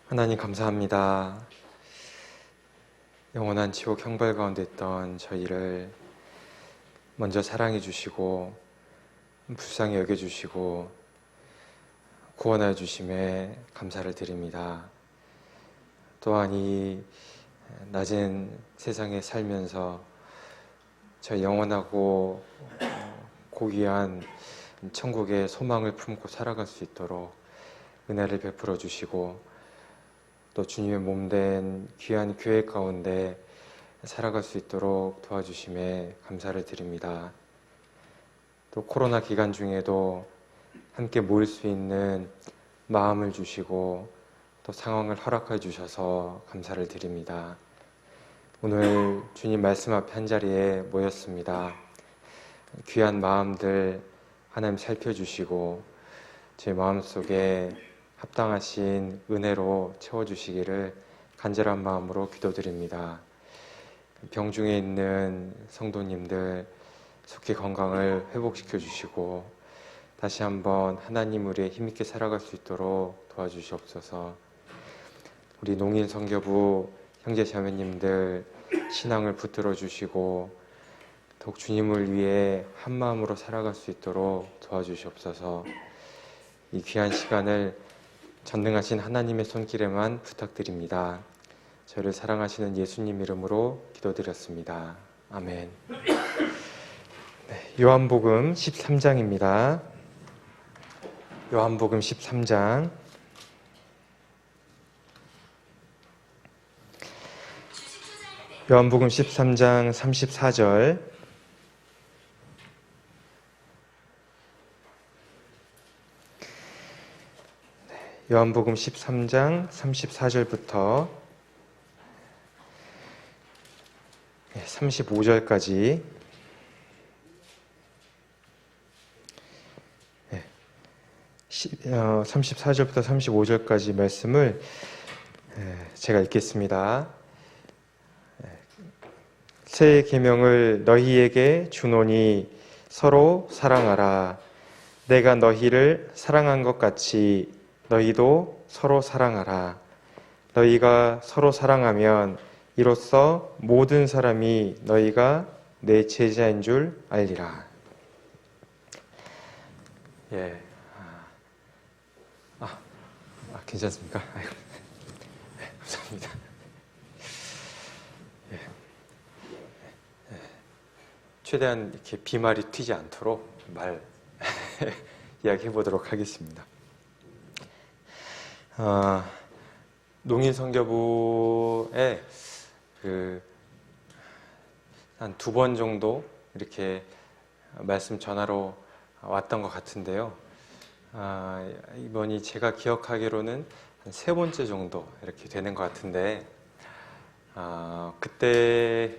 하나님 감사합니다. 영원한 지옥 형벌 가운데 있던 저희를 먼저 사랑해 주시고 불쌍히 여겨 주시고 구원하여 주심에 감사를 드립니다. 또한 이 낮은 세상에 살면서 저희 영원하고 고귀한 천국의 소망을 품고 살아갈 수 있도록 은혜를 베풀어 주시고 또 주님의 몸된 귀한 교회 가운데 살아갈 수 있도록 도와주심에 감사를 드립니다. 또 코로나 기간 중에도 함께 모일 수 있는 마음을 주시고 또 상황을 허락해 주셔서 감사를 드립니다. 오늘 주님 말씀 앞에 한자리에 모였습니다. 귀한 마음들 하나님 살펴주시고 제 마음속에 합당하신 은혜로 채워주시기를 간절한 마음으로 기도드립니다. 병중에 있는 성도님들 속히 건강을 회복시켜 주시고 다시 한번 하나님 우리의 힘있게 살아갈 수 있도록 도와주시옵소서. 우리 농인 선교부 형제 자매님들 신앙을 붙들어 주시고 더욱 주님을 위해 한 마음으로 살아갈 수 있도록 도와주시옵소서. 이 귀한 시간을 전능하신 하나님의 손길에만 부탁드립니다. 저를 사랑하시는 예수님 이름으로 기도드렸습니다. 아멘. 네, 요한복음 13장입니다. 요한복음 13장 요한복음 13장 34절 요한복음 13장 34절부터 35절까지 34절부터 35절까지 말씀을 제가 읽겠습니다. 새 계명을 너희에게 주노니 서로 사랑하라. 내가 너희를 사랑한 것 같이 너희도 서로 사랑하라. 너희가 서로 사랑하면 이로써 모든 사람이 너희가 내 제자인 줄 알리라. 예. 괜찮습니까? 아이고. 네, 감사합니다. 예. 최대한 이렇게 비말이 튀지 않도록 이야기해 보도록 하겠습니다. 농인 선교부에 한 2번 정도 이렇게 말씀 전하러 왔던 것 같은데요. 이번이 제가 기억하기로는 한 3번째 정도 이렇게 되는 것 같은데, 그때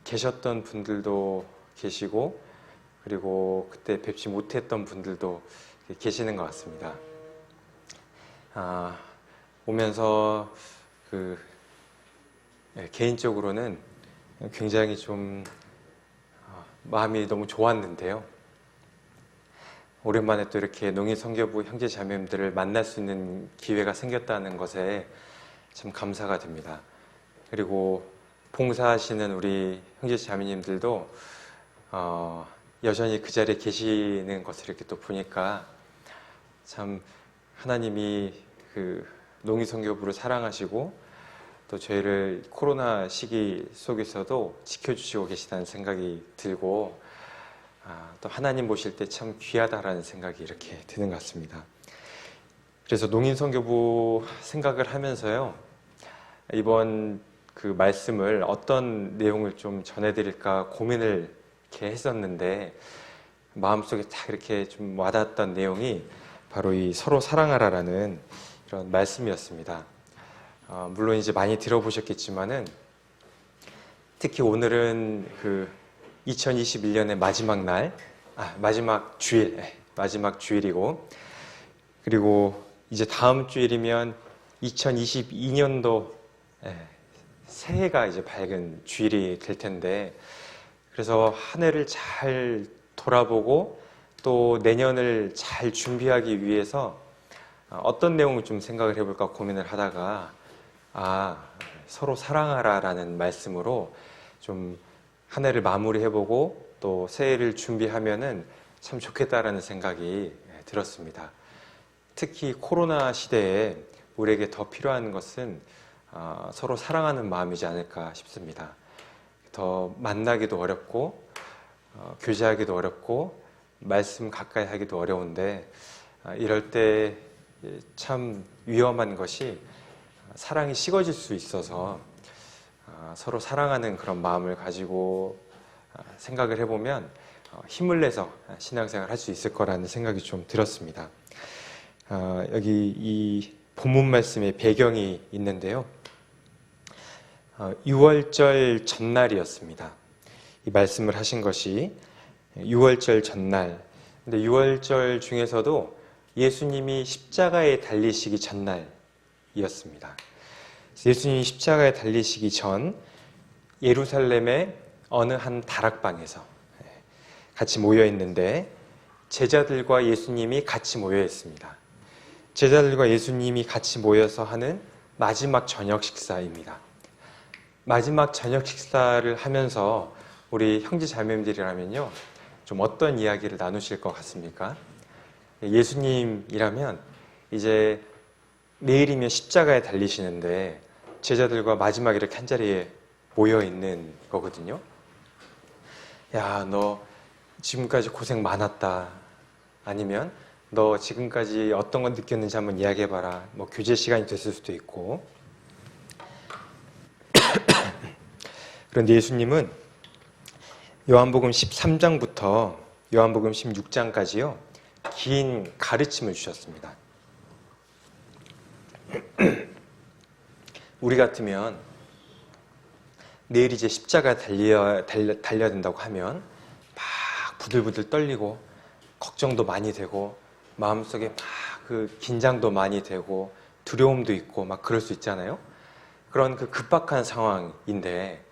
계셨던 분들도 계시고, 그리고 그때 뵙지 못했던 분들도 계시는 것 같습니다. 오면서 개인적으로는 굉장히 좀 마음이 너무 좋았는데요. 오랜만에 또 이렇게 농인 선교부 형제 자매님들을 만날 수 있는 기회가 생겼다는 것에 참 감사가 됩니다. 그리고 봉사하시는 우리 형제 자매님들도 여전히 그 자리에 계시는 것을 이렇게 또 보니까 참 하나님이 농인 선교부를 사랑하시고 또 저희를 코로나 시기 속에서도 지켜주시고 계시다는 생각이 들고 또 하나님 보실 때 참 귀하다라는 생각이 이렇게 드는 것 같습니다. 그래서 농인 선교부 생각을 하면서요, 이번 말씀을 어떤 내용을 좀 전해드릴까 고민을 이렇게 했었는데 마음속에 딱 이렇게 좀 와닿았던 내용이 바로 이 서로 사랑하라라는 이런 말씀이었습니다. 물론 이제 많이 들어보셨겠지만은 특히 오늘은 2021년의 마지막 주일이고, 그리고 이제 다음 주일이면 2022년도 새해가 이제 밝은 주일이 될 텐데, 그래서 한 해를 잘 돌아보고 또 내년을 잘 준비하기 위해서 어떤 내용을 좀 생각을 해볼까 고민을 하다가 서로 사랑하라라는 말씀으로 좀 한 해를 마무리해보고 또 새해를 준비하면은 참 좋겠다라는 생각이 들었습니다. 특히 코로나 시대에 우리에게 더 필요한 것은 서로 사랑하는 마음이지 않을까 싶습니다. 더 만나기도 어렵고 교제하기도 어렵고 말씀 가까이 하기도 어려운데 이럴 때 참 위험한 것이 사랑이 식어질 수 있어서 서로 사랑하는 그런 마음을 가지고 생각을 해보면 힘을 내서 신앙생활을 할 수 있을 거라는 생각이 좀 들었습니다. 여기 이 본문 말씀의 배경이 있는데요. 6월절 전날이었습니다. 이 말씀을 하신 것이 6월절 전날. 근데 6월절 중에서도 예수님이 십자가에 달리시기 전날이었습니다. 예수님이 십자가에 달리시기 전 예루살렘의 어느 한 다락방에서 같이 모여 있는데 제자들과 예수님이 같이 모여 있습니다. 제자들과 예수님이 같이 모여서 하는 마지막 저녁 식사입니다. 마지막 저녁 식사를 하면서 우리 형제 자매님들이라면요, 좀 어떤 이야기를 나누실 것 같습니까? 예수님이라면 이제 내일이면 십자가에 달리시는데 제자들과 마지막 이렇게 한자리에 모여 있는 거거든요. 야, 너 지금까지 고생 많았다. 아니면 너 지금까지 어떤 건 느꼈는지 한번 이야기해봐라. 뭐 교제 시간이 됐을 수도 있고. 그런데 예수님은 요한복음 13장부터 요한복음 16장까지요, 긴 가르침을 주셨습니다. 우리 같으면 내일 이제 십자가 달려야 된다고 하면 막 부들부들 떨리고 걱정도 많이 되고 마음속에 막 그 긴장도 많이 되고 두려움도 있고 막 그럴 수 있잖아요. 그런 그 급박한 상황인데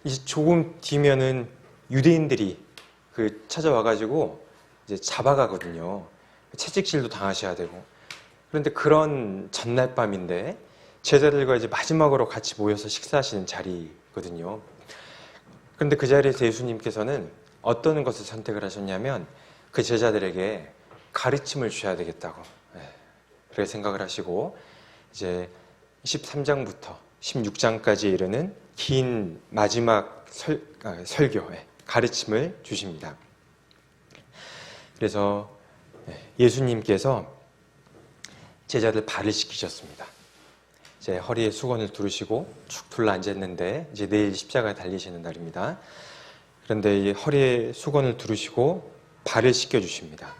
이제 조금 뒤면은 유대인들이 찾아와가지고 이제 잡아가거든요. 채찍질도 당하셔야 되고. 그런데 그런 전날 밤인데 제자들과 이제 마지막으로 같이 모여서 식사하시는 자리거든요. 그런데 그 자리에서 예수님께서는 어떤 것을 선택을 하셨냐면 그 제자들에게 가르침을 주셔야 되겠다고 그렇게 생각을 하시고 이제 13장부터 16장까지 이르는 긴 마지막 설교, 가르침을 주십니다. 그래서 예수님께서 제자들 발을 씻기셨습니다. 이제 허리에 수건을 두르시고 축 둘러 앉았는데 이제 내일 십자가에 달리시는 날입니다. 그런데 이 허리에 수건을 두르시고 발을 씻겨 주십니다.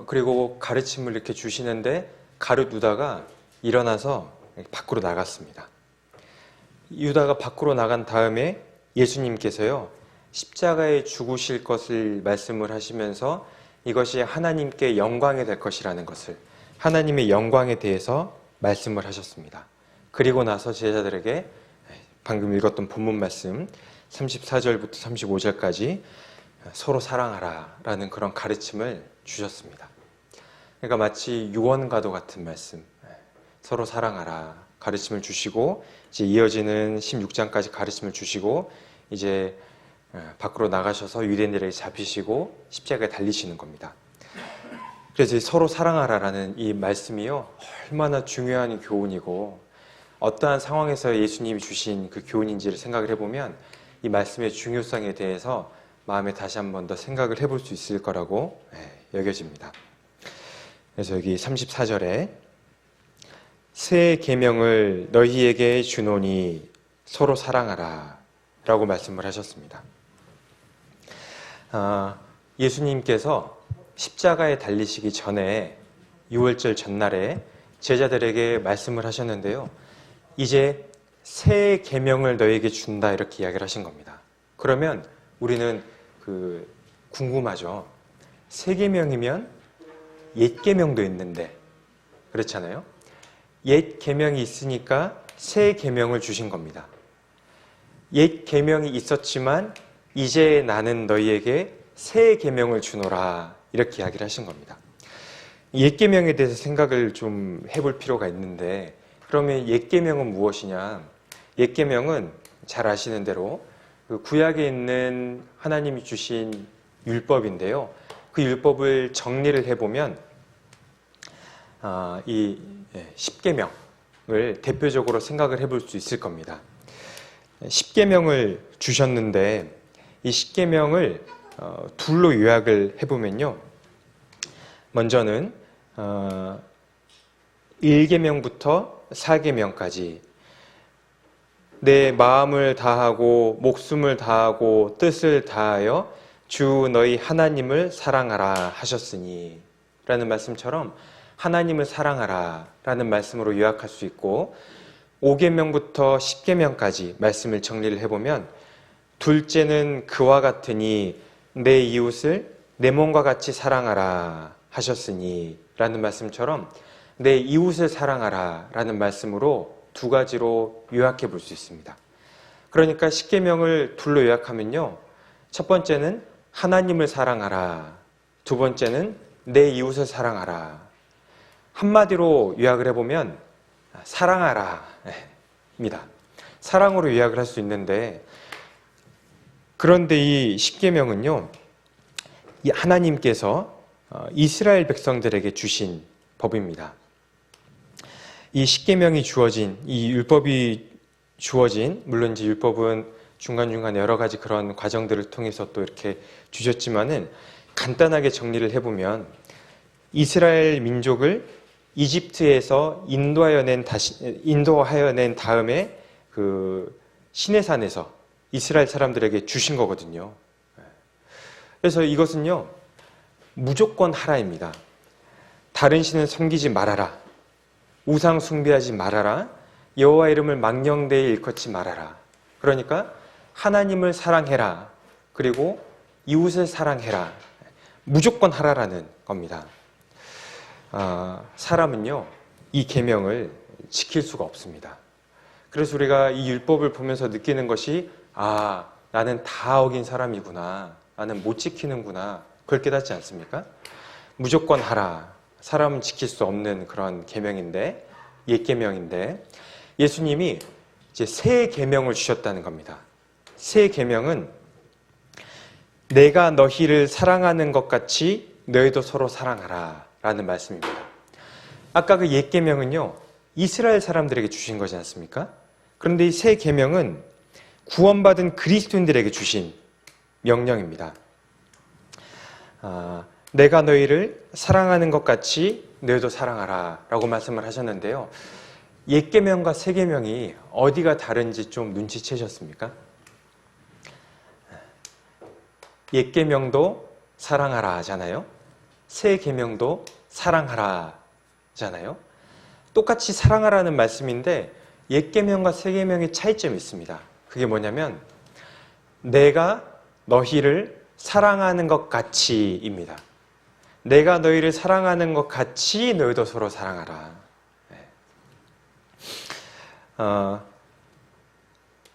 그리고 가르침을 이렇게 주시는데 가룟 유다가 일어나서 밖으로 나갔습니다. 유다가 밖으로 나간 다음에 예수님께서요, 십자가에 죽으실 것을 말씀을 하시면서 이것이 하나님께 영광이 될 것이라는 것을, 하나님의 영광에 대해서 말씀을 하셨습니다. 그리고 나서 제자들에게 방금 읽었던 본문 말씀 34절부터 35절까지 서로 사랑하라 라는 그런 가르침을 주셨습니다. 그러니까 마치 유언과도 같은 말씀, 서로 사랑하라 가르침을 주시고 이제 이어지는 16장까지 가르침을 주시고 이제 밖으로 나가셔서 유대인들에게 잡히시고 십자가에 달리시는 겁니다. 그래서 서로 사랑하라라는 이 말씀이요, 얼마나 중요한 교훈이고 어떠한 상황에서 예수님이 주신 그 교훈인지를 생각을 해보면 이 말씀의 중요성에 대해서 마음에 다시 한 번 더 생각을 해볼 수 있을 거라고 여겨집니다. 그래서 여기 34절에 새 계명을 너희에게 주노니 서로 사랑하라 라고 말씀을 하셨습니다. 예수님께서 십자가에 달리시기 전에 6월절 전날에 제자들에게 말씀을 하셨는데요, 이제 새 계명을 너희에게 준다 이렇게 이야기를 하신 겁니다. 그러면 우리는 궁금하죠. 새 계명이면 옛 계명도 있는데 그렇잖아요. 옛 계명이 있으니까 새 계명을 주신 겁니다. 옛 계명이 있었지만 이제 나는 너희에게 새 계명을 주노라 이렇게 이야기를 하신 겁니다. 옛 계명에 대해서 생각을 좀 해볼 필요가 있는데, 그러면 옛 계명은 무엇이냐? 옛 계명은 잘 아시는 대로 그 구약에 있는 하나님이 주신 율법인데요. 그 율법을 정리를 해보면 이 십계명을 대표적으로 생각을 해볼 수 있을 겁니다. 십계명을 주셨는데 이 십계명을 둘로 요약을 해보면요. 먼저는 1계명부터 4계명까지 내 마음을 다하고 목숨을 다하고 뜻을 다하여 주 너희 하나님을 사랑하라 하셨으니 라는 말씀처럼 하나님을 사랑하라 라는 말씀으로 요약할 수 있고, 5계명부터 10계명까지 말씀을 정리를 해보면 둘째는 그와 같으니 내 이웃을 내 몸과 같이 사랑하라 하셨으니 라는 말씀처럼 내 이웃을 사랑하라 라는 말씀으로 두 가지로 요약해 볼 수 있습니다. 그러니까 십계명을 둘로 요약하면요, 첫 번째는 하나님을 사랑하라, 두 번째는 내 이웃을 사랑하라. 한마디로 요약을 해보면 사랑하라 입니다. 사랑으로 요약을 할 수 있는데, 그런데 이 십계명은요, 이 하나님께서 이스라엘 백성들에게 주신 법입니다. 이 십계명이 주어진, 이 율법이 주어진, 물론 이제 율법은 중간중간 여러 가지 그런 과정들을 통해서 또 이렇게 주셨지만은, 간단하게 정리를 해보면 이스라엘 민족을 이집트에서 인도하여 낸 다음에 그 시내산에서 이스라엘 사람들에게 주신 거거든요. 그래서 이것은요, 무조건 하라입니다. 다른 신은 섬기지 말아라, 우상 숭배하지 말아라, 여호와 이름을 망령되이 일컫지 말아라. 그러니까 하나님을 사랑해라, 그리고 이웃을 사랑해라, 무조건 하라라는 겁니다. 사람은요, 이 계명을 지킬 수가 없습니다. 그래서 우리가 이 율법을 보면서 느끼는 것이, 나는 다 어긴 사람이구나, 나는 못 지키는구나, 그걸 깨닫지 않습니까? 무조건 하라, 사람은 지킬 수 없는 그런 계명인데, 옛 계명인데, 예수님이 이제 새 계명을 주셨다는 겁니다. 새 계명은 내가 너희를 사랑하는 것 같이 너희도 서로 사랑하라 라는 말씀입니다. 아까 그 옛 계명은요, 이스라엘 사람들에게 주신 거지 않습니까? 그런데 이 새 계명은 구원받은 그리스도인들에게 주신 명령입니다. 내가 너희를 사랑하는 것 같이 너희도 사랑하라 라고 말씀을 하셨는데요, 옛 계명과 새 계명이 어디가 다른지 좀 눈치채셨습니까? 옛 계명도 사랑하라 하잖아요. 새 계명도 사랑하라 하잖아요. 똑같이 사랑하라는 말씀인데 옛 계명과 새 계명의 차이점이 있습니다. 그게 뭐냐면 내가 너희를 사랑하는 것 같이입니다. 내가 너희를 사랑하는 것 같이 너희도 서로 사랑하라.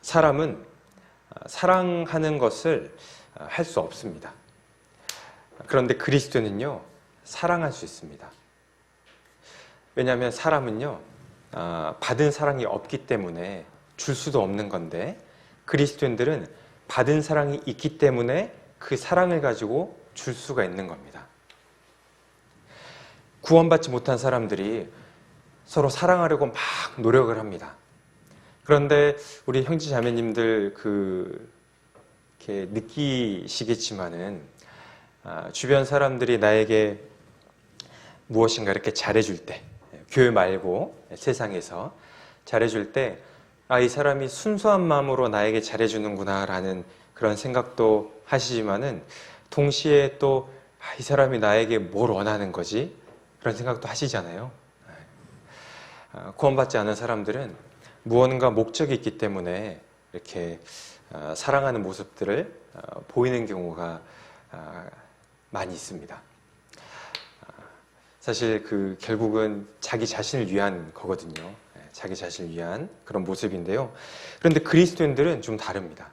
사람은 사랑하는 것을 할 수 없습니다. 그런데 그리스도는요, 사랑할 수 있습니다. 왜냐하면 사람은요, 받은 사랑이 없기 때문에 줄 수도 없는 건데, 그리스도인들은 받은 사랑이 있기 때문에 그 사랑을 가지고 줄 수가 있는 겁니다. 구원받지 못한 사람들이 서로 사랑하려고 막 노력을 합니다. 그런데 우리 형제 자매님들 이렇게 느끼시겠지만은 주변 사람들이 나에게 무엇인가 이렇게 잘해줄 때, 교회 말고 세상에서 잘해줄 때, 이 사람이 순수한 마음으로 나에게 잘해주는구나 라는 그런 생각도 하시지만은 동시에 또 이 사람이 나에게 뭘 원하는 거지? 그런 생각도 하시잖아요. 구원받지 않은 사람들은 무언가 목적이 있기 때문에 이렇게 사랑하는 모습들을 보이는 경우가 많이 있습니다. 사실 결국은 자기 자신을 위한 거거든요. 자기 자신을 위한 그런 모습인데요. 그런데 그리스도인들은 좀 다릅니다.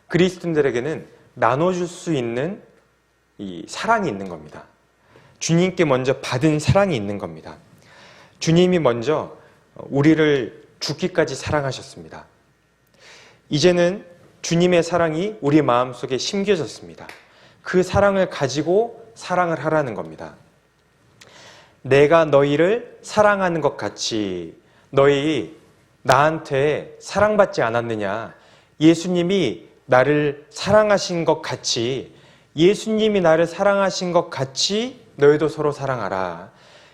그리스도인들에게는 나눠줄 수 있는 이 사랑이 있는 겁니다. 주님께 먼저 받은 사랑이 있는 겁니다. 주님이 먼저 우리를 죽기까지 사랑하셨습니다. 이제는 주님의 사랑이 우리 마음속에 심겨졌습니다. 그 사랑을 가지고 사랑을 하라는 겁니다. 내가 너희를 사랑하는 것 같이 너희 나한테 사랑받지 않았느냐? 예수님이 나를 사랑하신 것 같이, 예수님이 나를 사랑하신 것 같이 너희도 서로 사랑하라.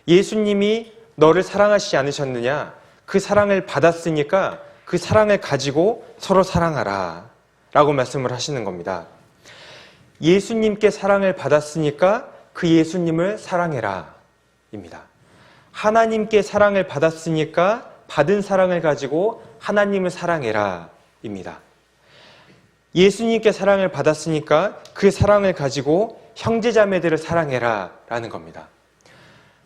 예수님이 너를 사랑하시지 않으셨느냐? 그 사랑을 받았으니까 그 사랑을 가지고 서로 사랑하라 라고 말씀을 하시는 겁니다. 예수님께 사랑을 받았으니까 그 예수님을 사랑해라 입니다. 하나님께 사랑을 받았으니까 받은 사랑을 가지고 하나님을 사랑해라 입니다. 예수님께 사랑을 받았으니까 그 사랑을 가지고 형제자매들을 사랑해라 라는 겁니다.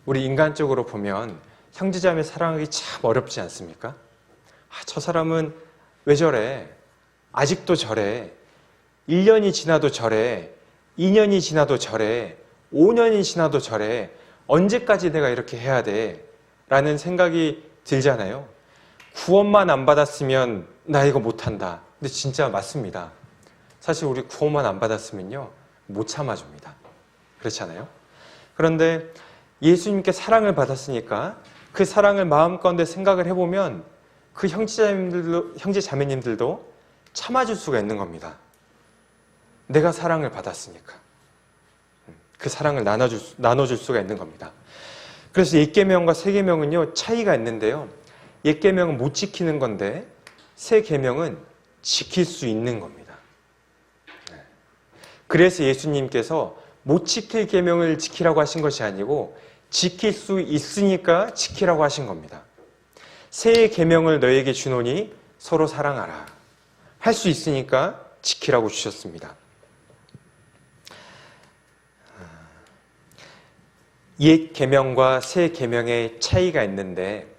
우리 인간적으로 보면 형제자매 사랑하기 참 어렵지 않습니까? 저 사람은 왜 저래? 아직도 저래. 1년이 지나도 저래. 2년이 지나도 저래. 5년이 지나도 저래. 언제까지 내가 이렇게 해야 돼? 라는 생각이 들잖아요. 구원만 안 받았으면 나 이거 못한다. 근데 진짜 맞습니다. 사실 우리 구원만 안 받았으면요, 못 참아줍니다. 그렇지 않아요? 그런데 예수님께 사랑을 받았으니까 그 사랑을 마음 가운데 생각을 해보면 그 형제 자매님들도 참아줄 수가 있는 겁니다. 내가 사랑을 받았으니까. 그 사랑을 나눠줄 수가 있는 겁니다. 그래서 옛계명과 새계명은요, 차이가 있는데요. 옛계명은 못 지키는 건데 새계명은 지킬 수 있는 겁니다. 그래서 예수님께서 못 지킬 계명을 지키라고 하신 것이 아니고 지킬 수 있으니까 지키라고 하신 겁니다. 새 계명을 너에게 주노니 서로 사랑하라. 할 수 있으니까 지키라고 주셨습니다. 옛 계명과 새 계명의 차이가 있는데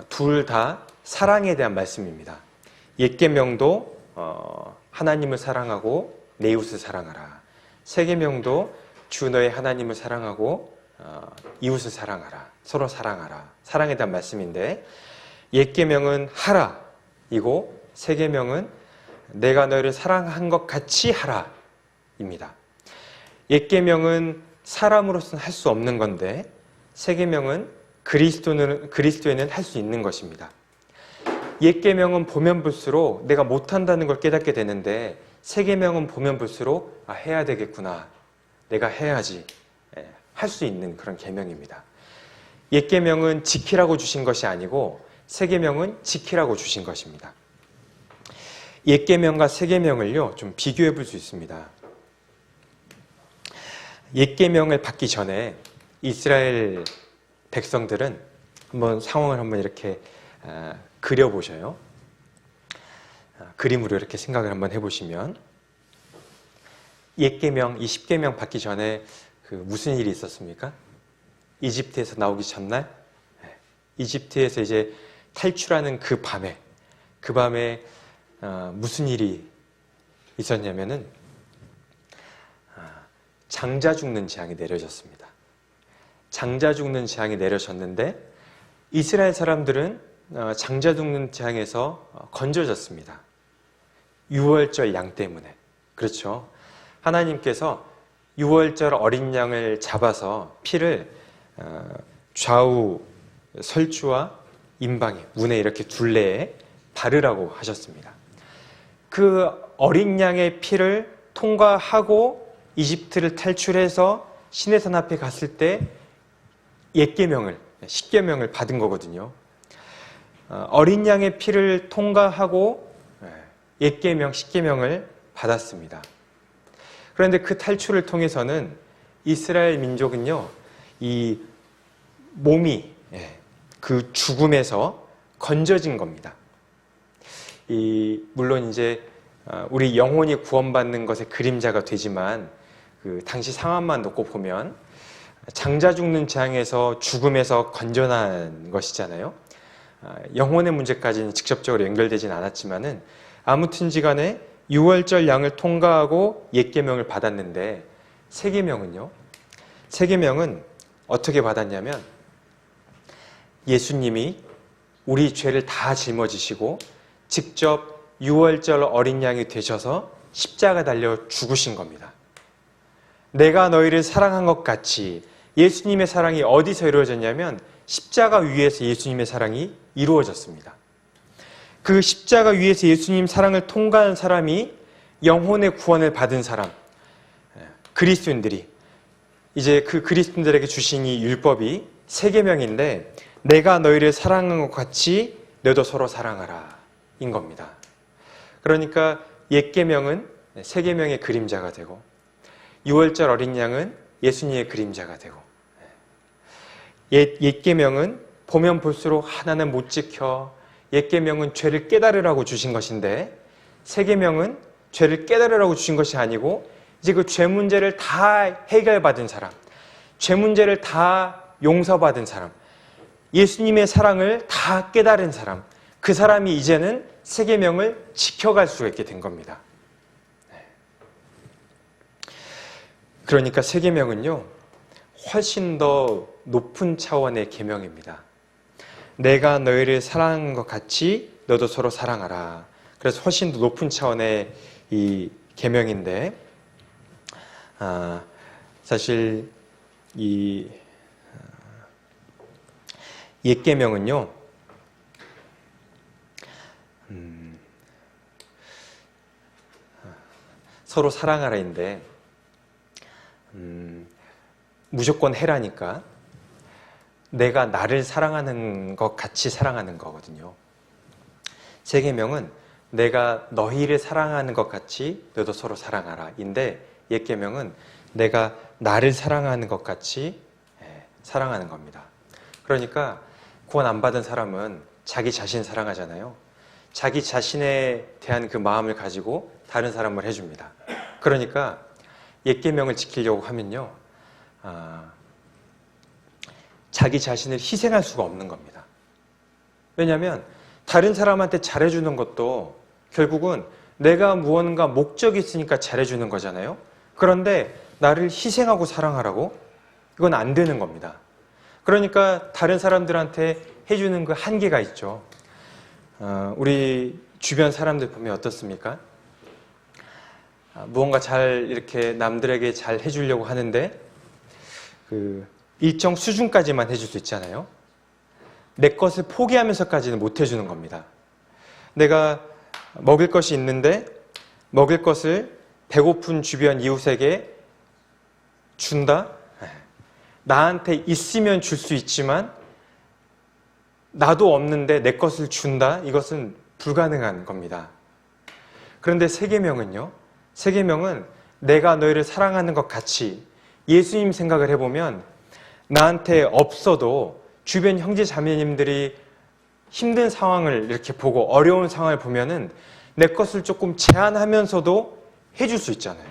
둘 다 사랑에 대한 말씀입니다. 옛 계명도 하나님을 사랑하고 내 이웃을 사랑하라. 새 계명도 주 너의 하나님을 사랑하고 이웃을 사랑하라. 서로 사랑하라. 사랑에 대한 말씀인데 옛 계명은 하라 이고 새 계명은 내가 너희를 사랑한 것 같이 하라 입니다. 옛 계명은 사람으로서는 할 수 없는 건데 새 계명은 그리스도에는 할 수 있는 것입니다. 옛 계명은 보면 볼수록 내가 못한다는 걸 깨닫게 되는데 새 계명은 보면 볼수록 해야 되겠구나. 내가 해야지. 할 수 있는 그런 계명입니다. 옛 계명은 지키라고 주신 것이 아니고 새 계명은 지키라고 주신 것입니다. 옛 계명과 새 계명을요 좀 비교해 볼 수 있습니다. 옛 계명을 받기 전에 이스라엘 백성들은 한번 상황을 한번 이렇게 그려보셔요. 그림으로 이렇게 생각을 한번 해보시면 옛 계명, 이 십계명 받기 전에 무슨 일이 있었습니까? 이집트에서 나오기 전날 이집트에서 이제 탈출하는 그 밤에 무슨 일이 있었냐면은 장자 죽는 재앙이 내려졌습니다. 장자 죽는 재앙이 내려졌는데 이스라엘 사람들은 장자 죽는 재앙에서 건져졌습니다. 유월절 양 때문에. 그렇죠. 하나님께서 유월절 어린 양을 잡아서 피를 좌우 설주와 임방에 문에 이렇게 둘레에 바르라고 하셨습니다. 그 어린 양의 피를 통과하고 이집트를 탈출해서 시내산 앞에 갔을 때 옛계명을, 십계명을 받은 거거든요. 어린 양의 피를 통과하고 옛계명, 십계명을 받았습니다. 그런데 그 탈출을 통해서는 이스라엘 민족은요, 이 몸이 그 죽음에서 건져진 겁니다. 물론 이제 우리 영혼이 구원받는 것의 그림자가 되지만 그 당시 상황만 놓고 보면 장자 죽는 재앙에서 죽음에서 건져난 것이잖아요. 영혼의 문제까지는 직접적으로 연결되진 않았지만은 아무튼지간에 유월절 양을 통과하고 옛계명을 받았는데 새계명은요. 세 계명은 어떻게 받았냐면 예수님이 우리 죄를 다 짊어지시고 직접 유월절 어린 양이 되셔서 십자가 달려 죽으신 겁니다. 내가 너희를 사랑한 것 같이 예수님의 사랑이 어디서 이루어졌냐면 십자가 위에서 예수님의 사랑이 이루어졌습니다. 그 십자가 위에서 예수님 사랑을 통과한 사람이 영혼의 구원을 받은 사람, 그리스도인들이 이제 그 그리스도인들에게 주신 이 율법이 세 계명인데 내가 너희를 사랑한 것 같이 너도 서로 사랑하라 인 겁니다. 그러니까 옛 계명은 세 계명의 그림자가 되고 유월절 어린 양은 예수님의 그림자가 되고 옛 계명은 보면 볼수록 하나는 못 지켜 옛 계명은 죄를 깨달으라고 주신 것인데 새 계명은 죄를 깨달으라고 주신 것이 아니고 이제 그 죄 문제를 다 해결받은 사람, 죄 문제를 다 용서받은 사람, 예수님의 사랑을 다 깨달은 사람, 그 사람이 이제는 새 계명을 지켜갈 수가 있게 된 겁니다. 그러니까 새 계명은요 훨씬 더 높은 차원의 계명입니다. 내가 너희를 사랑한 것 같이 너도 서로 사랑하라. 그래서 훨씬 더 높은 차원의 이 계명인데 사실 이 옛 계명은요 서로 사랑하라인데 무조건 해라니까 내가 나를 사랑하는 것 같이 사랑하는 거거든요. 새 계명은 내가 너희를 사랑하는 것 같이 너도 서로 사랑하라 인데 옛 계명은 내가 나를 사랑하는 것 같이 사랑하는 겁니다. 그러니까 구원 안 받은 사람은 자기 자신 사랑하잖아요. 자기 자신에 대한 그 마음을 가지고 다른 사람을 해줍니다. 그러니까 옛 계명을 지키려고 하면요 자기 자신을 희생할 수가 없는 겁니다. 왜냐하면 다른 사람한테 잘해주는 것도 결국은 내가 무언가 목적이 있으니까 잘해주는 거잖아요. 그런데 나를 희생하고 사랑하라고? 이건 안 되는 겁니다. 그러니까 다른 사람들한테 해주는 그 한계가 있죠. 우리 주변 사람들 보면 어떻습니까? 무언가 잘 이렇게 남들에게 잘 해주려고 하는데 그 일정 수준까지만 해줄 수 있잖아요. 내 것을 포기하면서까지는 못 해주는 겁니다. 내가 먹을 것이 있는데 먹을 것을 배고픈 주변 이웃에게 준다? 나한테 있으면 줄 수 있지만 나도 없는데 내 것을 준다? 이것은 불가능한 겁니다. 그런데 새 계명은요? 새 계명은 내가 너희를 사랑하는 것 같이 예수님 생각을 해보면 나한테 없어도 주변 형제 자매님들이 힘든 상황을 이렇게 보고 어려운 상황을 보면은 내 것을 조금 제한하면서도 해줄 수 있잖아요.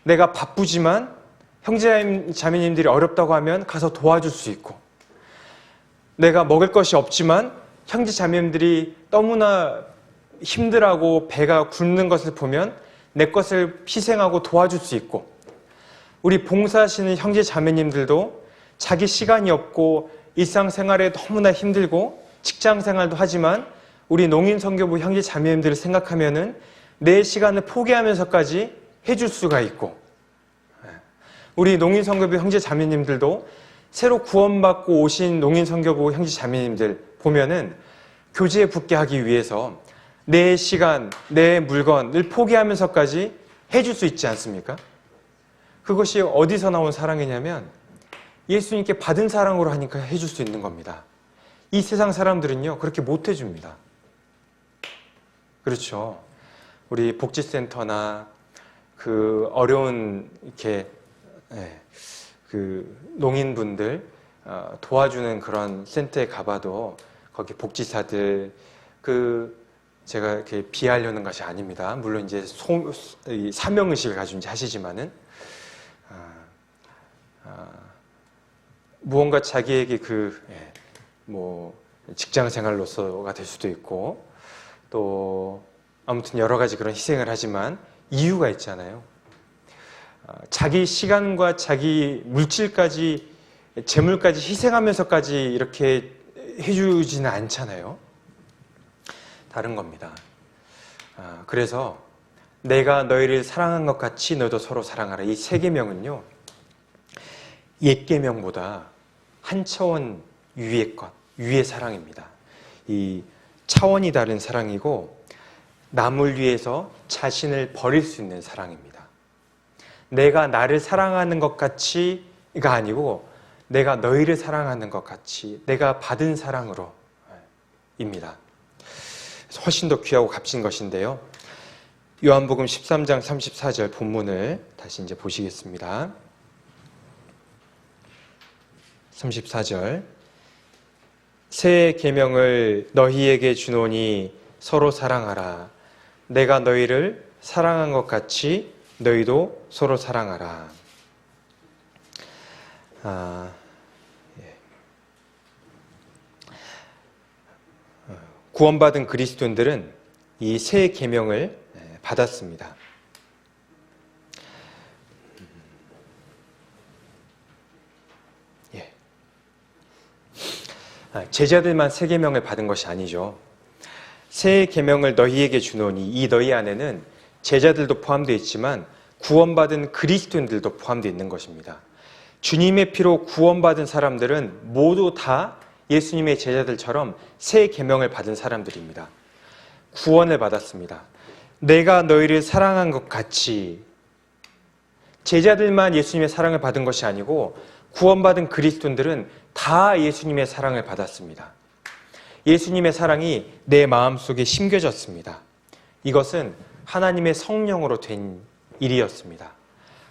내가 바쁘지만 형제 자매님들이 어렵다고 하면 가서 도와줄 수 있고 내가 먹을 것이 없지만 형제 자매님들이 너무나 힘들어하고 배가 굶는 것을 보면 내 것을 희생하고 도와줄 수 있고 우리 봉사하시는 형제 자매님들도 자기 시간이 없고 일상생활에 너무나 힘들고 직장생활도 하지만 우리 농인선교부 형제 자매님들을 생각하면은 내 시간을 포기하면서까지 해줄 수가 있고 우리 농인선교부 형제 자매님들도 새로 구원받고 오신 농인선교부 형제 자매님들 보면은 교제에 붙게 하기 위해서 내 시간, 내 물건을 포기하면서까지 해줄 수 있지 않습니까? 그것이 어디서 나온 사랑이냐면 예수님께 받은 사랑으로 하니까 해줄 수 있는 겁니다. 이 세상 사람들은요 그렇게 못 해줍니다. 그렇죠. 우리 복지센터나 그 어려운 이렇게 그 농인분들 도와주는 그런 센터에 가봐도 거기 복지사들 제가 이렇게 비하려는 것이 아닙니다. 물론 이제 사명의식을 가지고 이제 하시지만은 무언가 자기에게 뭐 직장 생활로서가 될 수도 있고 또 아무튼 여러 가지 그런 희생을 하지만 이유가 있잖아요. 자기 시간과 자기 물질까지, 재물까지 희생하면서까지 이렇게 해주지는 않잖아요. 다른 겁니다. 그래서 내가 너희를 사랑한 것 같이 너도 서로 사랑하라. 이 세 계명은요, 옛 계명보다 한 차원 위의 것, 위의 사랑입니다. 이 차원이 다른 사랑이고, 남을 위해서 자신을 버릴 수 있는 사랑입니다. 내가 나를 사랑하는 것 같이가 아니고 내가 너희를 사랑하는 것 같이, 내가 받은 사랑으로 입니다. 훨씬 더 귀하고 값진 것인데요. 요한복음 13장 34절 본문을 다시 이제 보시겠습니다. 34절. 새 계명을 너희에게 주노니 서로 사랑하라. 내가 너희를 사랑한 것 같이 너희도 서로 사랑하라. 구원받은 그리스도인들은 이 새 계명을 받았습니다. 제자들만 새 계명을 받은 것이 아니죠. 새 계명을 너희에게 주노니, 이 너희 안에는 제자들도 포함되어 있지만 구원받은 그리스도인들도 포함되어 있는 것입니다. 주님의 피로 구원받은 사람들은 모두 다 예수님의 제자들처럼 새 계명을 받은 사람들입니다. 구원을 받았습니다. 내가 너희를 사랑한 것 같이, 제자들만 예수님의 사랑을 받은 것이 아니고 구원받은 그리스도인들은 다 예수님의 사랑을 받았습니다. 예수님의 사랑이 내 마음속에 심겨졌습니다. 이것은 하나님의 성령으로 된 일이었습니다.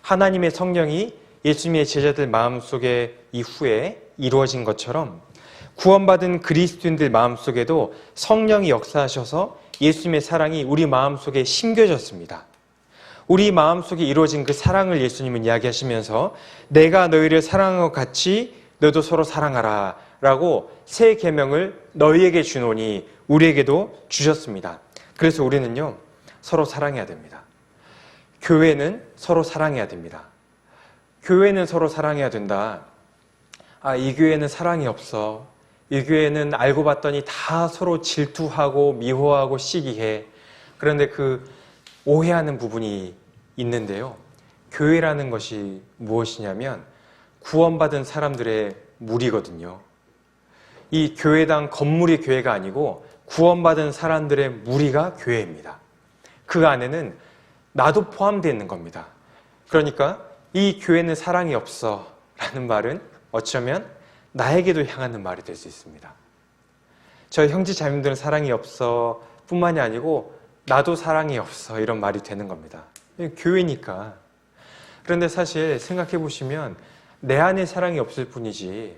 하나님의 성령이 예수님의 제자들 마음속에 이후에 이루어진 것처럼 구원받은 그리스도인들 마음속에도 성령이 역사하셔서 예수님의 사랑이 우리 마음속에 심겨졌습니다. 우리 마음속에 이루어진 그 사랑을 예수님은 이야기하시면서 내가 너희를 사랑한 것 같이 너도 서로 사랑하라 라고 새 계명을 너희에게 주노니 우리에게도 주셨습니다. 그래서 우리는요, 서로 사랑해야 됩니다. 교회는 서로 사랑해야 됩니다. 교회는 서로 사랑해야 된다. 이 교회는 사랑이 없어. 이 교회는 알고 봤더니 다 서로 질투하고 미워하고 시기해. 그런데 그 오해하는 부분이 있는데요. 교회라는 것이 무엇이냐면 구원받은 사람들의 무리거든요. 이 교회당 건물이 교회가 아니고 구원받은 사람들의 무리가 교회입니다. 그 안에는 나도 포함되어 있는 겁니다. 그러니까 이 교회는 사랑이 없어 라는 말은 어쩌면 나에게도 향하는 말이 될 수 있습니다. 저희 형제 자매들은 사랑이 없어 뿐만이 아니고 나도 사랑이 없어 이런 말이 되는 겁니다. 교회니까. 그런데 사실 생각해 보시면 내 안에 사랑이 없을 뿐이지,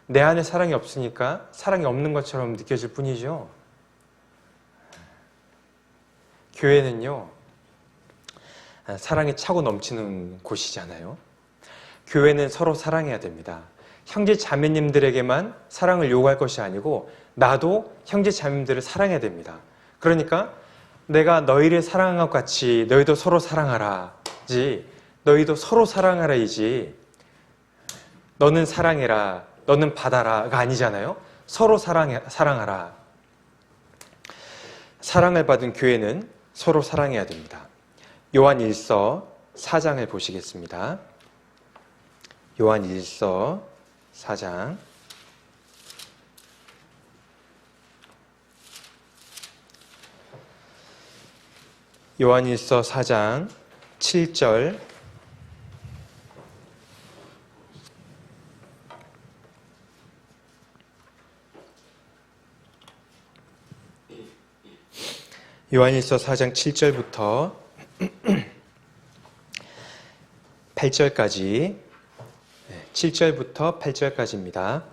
내 안에 사랑이 없으니까 사랑이 없는 것처럼 느껴질 뿐이죠. 교회는요, 사랑이 차고 넘치는 곳이잖아요. 교회는 서로 사랑해야 됩니다. 형제 자매님들에게만 사랑을 요구할 것이 아니고 나도 형제 자매님들을 사랑해야 됩니다. 그러니까 내가 너희를 사랑한 것 같이 너희도 서로 사랑하라지, 너희도 서로 사랑하라이지, 너는 사랑해라, 너는 받아라가 아니잖아요. 서로 사랑하라. 사랑을 받은 교회는 서로 사랑해야 됩니다. 요한1서 4장을 보시겠습니다. 요한1서 4장. 요한1서 4장 7절. 요한1서 4장 7절부터 8절까지, 7절부터 8절까지입니다.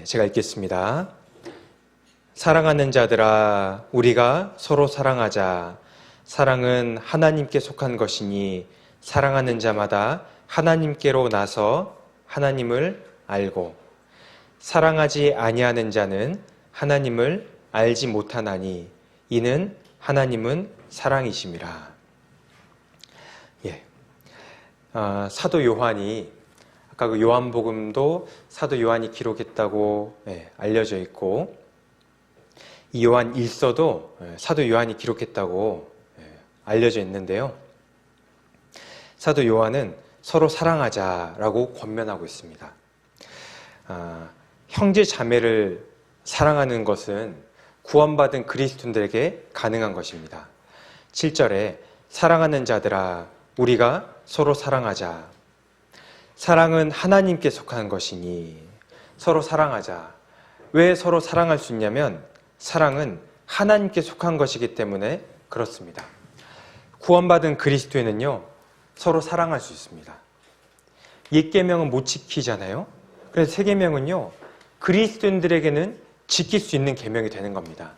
제가 읽겠습니다. 사랑하는 자들아, 우리가 서로 사랑하자. 사랑은 하나님께 속한 것이니 사랑하는 자마다 하나님께로 나서 하나님을 알고, 사랑하지 아니하는 자는 하나님을 알지 못하나니 이는 하나님은 사랑이심이라. 사도 요한이 아까 그 요한복음도 사도 요한이 기록했다고 알려져 있고 이 요한 1서도 사도 요한이 기록했다고 알려져 있는데요. 사도 요한은 서로 사랑하자라고 권면하고 있습니다. 형제 자매를 사랑하는 것은 구원받은 그리스도인들에게 가능한 것입니다. 7절에 사랑하는 자들아 우리가 서로 사랑하자. 사랑은 하나님께 속한 것이니 서로 사랑하자. 왜 서로 사랑할 수 있냐면 사랑은 하나님께 속한 것이기 때문에 그렇습니다. 구원받은 그리스도인은요 서로 사랑할 수 있습니다. 옛 계명은 못 지키잖아요. 그래서 새 계명은요 그리스도인들에게는 지킬 수 있는 계명이 되는 겁니다.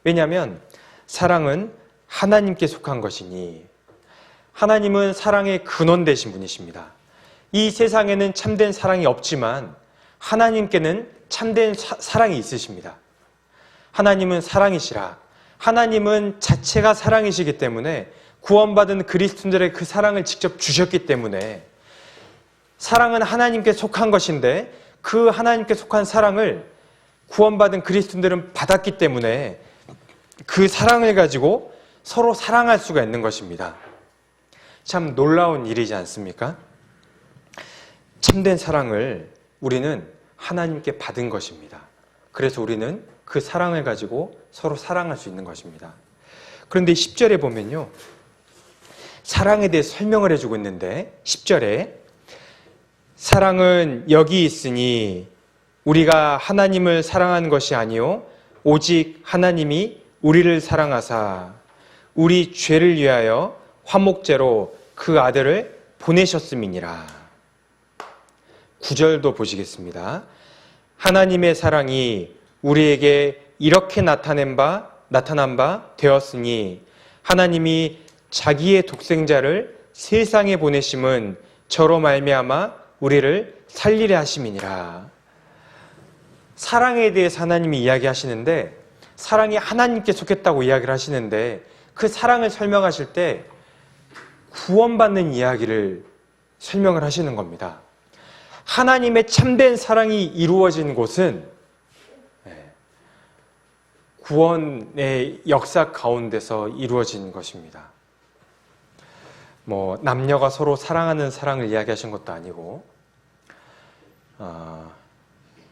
왜냐하면 사랑은 하나님께 속한 것이니 하나님은 사랑의 근원 되신 분이십니다. 이 세상에는 참된 사랑이 없지만 하나님께는 참된 사랑이 있으십니다. 하나님은 사랑이시라. 하나님은 자체가 사랑이시기 때문에 구원받은 그리스도인들의 그 사랑을 직접 주셨기 때문에 사랑은 하나님께 속한 것인데 그 하나님께 속한 사랑을 구원받은 그리스도인들은 받았기 때문에 그 사랑을 가지고 서로 사랑할 수가 있는 것입니다. 참 놀라운 일이지 않습니까? 참된 사랑을 우리는 하나님께 받은 것입니다. 그래서 우리는 그 사랑을 가지고 서로 사랑할 수 있는 것입니다. 그런데 10절에 보면요. 사랑에 대해 설명을 해주고 있는데 10절에 사랑은 여기 있으니 우리가 하나님을 사랑한 것이 아니요 오직 하나님이 우리를 사랑하사 우리 죄를 위하여 화목제로 그 아들을 보내셨음이니라. 9절도 보시겠습니다. 하나님의 사랑이 우리에게 이렇게 나타난 바 되었으니 하나님이 자기의 독생자를 세상에 보내심은 저로 말미암아 우리를 살리려 하심이니라. 사랑에 대해서 하나님이 이야기하시는데 사랑이 하나님께 속했다고 이야기를 하시는데 그 사랑을 설명하실 때 구원받는 이야기를 설명을 하시는 겁니다. 하나님의 참된 사랑이 이루어진 곳은 구원의 역사 가운데서 이루어진 것입니다. 남녀가 서로 사랑하는 사랑을 이야기하신 것도 아니고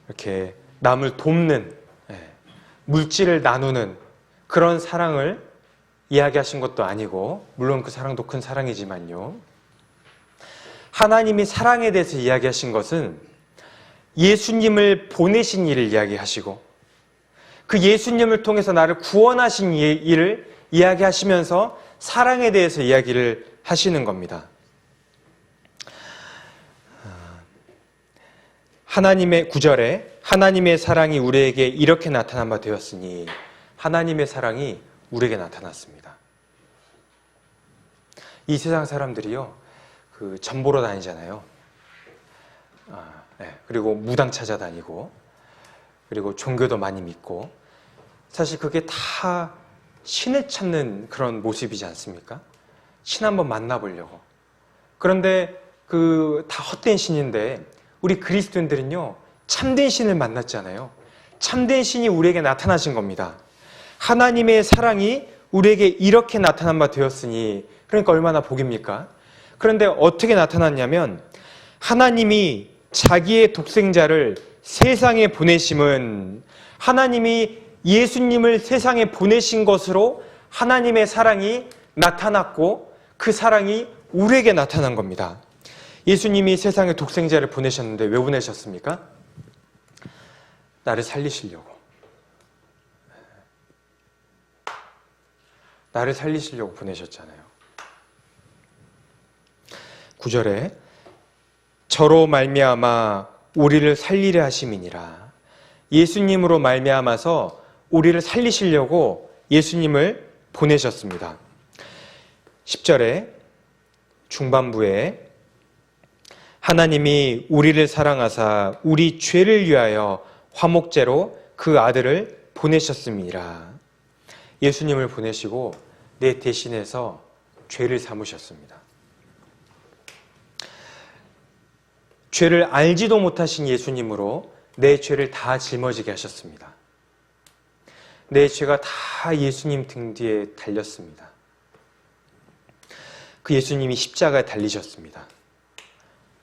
이렇게 남을 돕는 물질을 나누는 그런 사랑을 이야기하신 것도 아니고 물론 그 사랑도 큰 사랑이지만요. 하나님이 사랑에 대해서 이야기하신 것은 예수님을 보내신 일을 이야기하시고 그 예수님을 통해서 나를 구원하신 일을 이야기하시면서 사랑에 대해서 이야기를 하시는 겁니다. 하나님의 9절에 하나님의 사랑이 우리에게 이렇게 나타난 바 되었으니 하나님의 사랑이 우리에게 나타났습니다. 이 세상 사람들이요, 점 보러 다니잖아요. 그리고 무당 찾아다니고, 그리고 종교도 많이 믿고, 사실 그게 다 신을 찾는 그런 모습이지 않습니까? 신 한번 만나보려고. 그런데 다 헛된 신인데, 우리 그리스도인들은요, 참된 신을 만났잖아요. 참된 신이 우리에게 나타나신 겁니다. 하나님의 사랑이 우리에게 이렇게 나타난 바 되었으니, 그러니까 얼마나 복입니까? 그런데 어떻게 나타났냐면 하나님이 자기의 독생자를 세상에 보내심은 하나님이 예수님을 세상에 보내신 것으로 하나님의 사랑이 나타났고 그 사랑이 우리에게 나타난 겁니다. 예수님이 세상에 독생자를 보내셨는데 왜 보내셨습니까? 나를 살리시려고. 나를 살리시려고 보내셨잖아요. 9절에 저로 말미암아 우리를 살리려 하심이니라. 예수님으로 말미암아서 우리를 살리시려고 예수님을 보내셨습니다. 10절에 중반부에 하나님이 우리를 사랑하사 우리 죄를 위하여 화목제로 그 아들을 보내셨음이라. 예수님을 보내시고 내 대신해서 죄를 삼으셨습니다. 죄를 알지도 못하신 예수님으로 내 죄를 다 짊어지게 하셨습니다. 내 죄가 다 예수님 등 뒤에 달렸습니다. 그 예수님이 십자가에 달리셨습니다.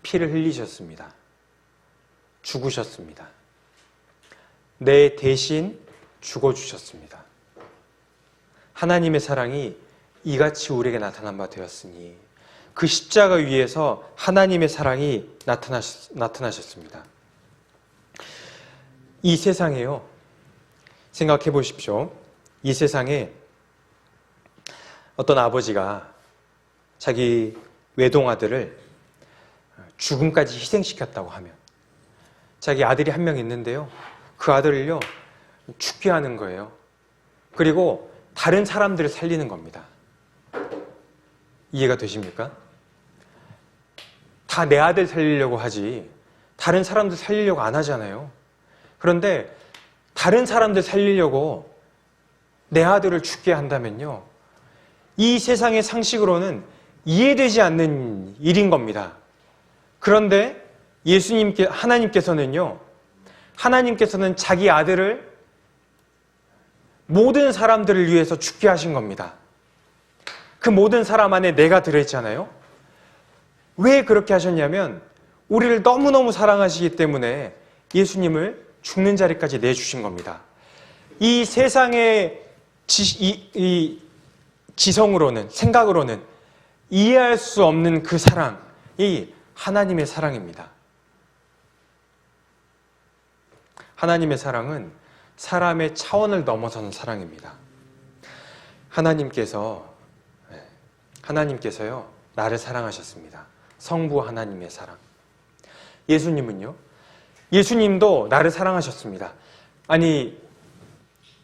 피를 흘리셨습니다. 죽으셨습니다. 내 대신 죽어주셨습니다. 하나님의 사랑이 이같이 우리에게 나타난 바 되었으니 그 십자가 위에서 하나님의 사랑이 나타나셨습니다. 이 세상에요, 생각해 보십시오. 이 세상에 어떤 아버지가 자기 외동아들을 죽음까지 희생시켰다고 하면, 자기 아들이 한 명 있는데요, 그 아들을요 죽게 하는 거예요. 그리고 다른 사람들을 살리는 겁니다. 이해가 되십니까? 다 내 아들 살리려고 하지 다른 사람들 살리려고 안 하잖아요. 그런데 다른 사람들 살리려고 내 아들을 죽게 한다면요, 이 세상의 상식으로는 이해되지 않는 일인 겁니다. 그런데 하나님께서는 자기 아들을 모든 사람들을 위해서 죽게 하신 겁니다. 그 모든 사람 안에 내가 들어있잖아요. 왜 그렇게 하셨냐면 우리를 너무너무 사랑하시기 때문에 예수님을 죽는 자리까지 내주신 겁니다. 이 세상의 지성으로는, 생각으로는 이해할 수 없는 그 사랑이 하나님의 사랑입니다. 하나님의 사랑은 사람의 차원을 넘어서는 사랑입니다. 하나님께서요 나를 사랑하셨습니다. 성부 하나님의 사랑. 예수님도 나를 사랑하셨습니다. 아니,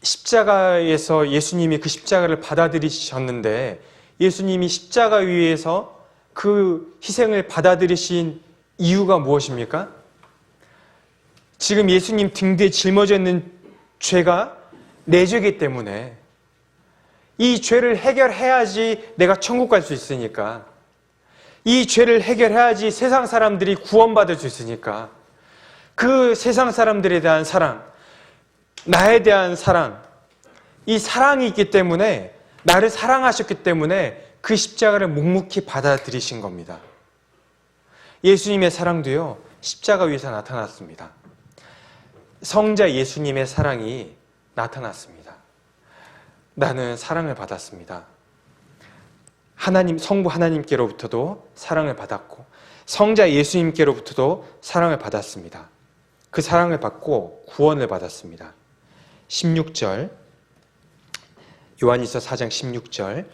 십자가에서 예수님이 그 십자가를 받아들이셨는데, 예수님이 십자가 위에서 그 희생을 받아들이신 이유가 무엇입니까? 지금 예수님 등 뒤에 짊어져 있는 죄가 내 죄이기 때문에, 이 죄를 해결해야지 내가 천국 갈 수 있으니까, 이 죄를 해결해야지 세상 사람들이 구원받을 수 있으니까, 그 세상 사람들에 대한 사랑, 나에 대한 사랑, 이 사랑이 있기 때문에, 나를 사랑하셨기 때문에 그 십자가를 묵묵히 받아들이신 겁니다. 예수님의 사랑도요 십자가 위에서 나타났습니다. 성자 예수님의 사랑이 나타났습니다. 나는 사랑을 받았습니다. 성부 하나님께로부터도 사랑을 받았고, 성자 예수님께로부터도 사랑을 받았습니다. 그 사랑을 받고 구원을 받았습니다. 16절, 요한일서 4장 16절.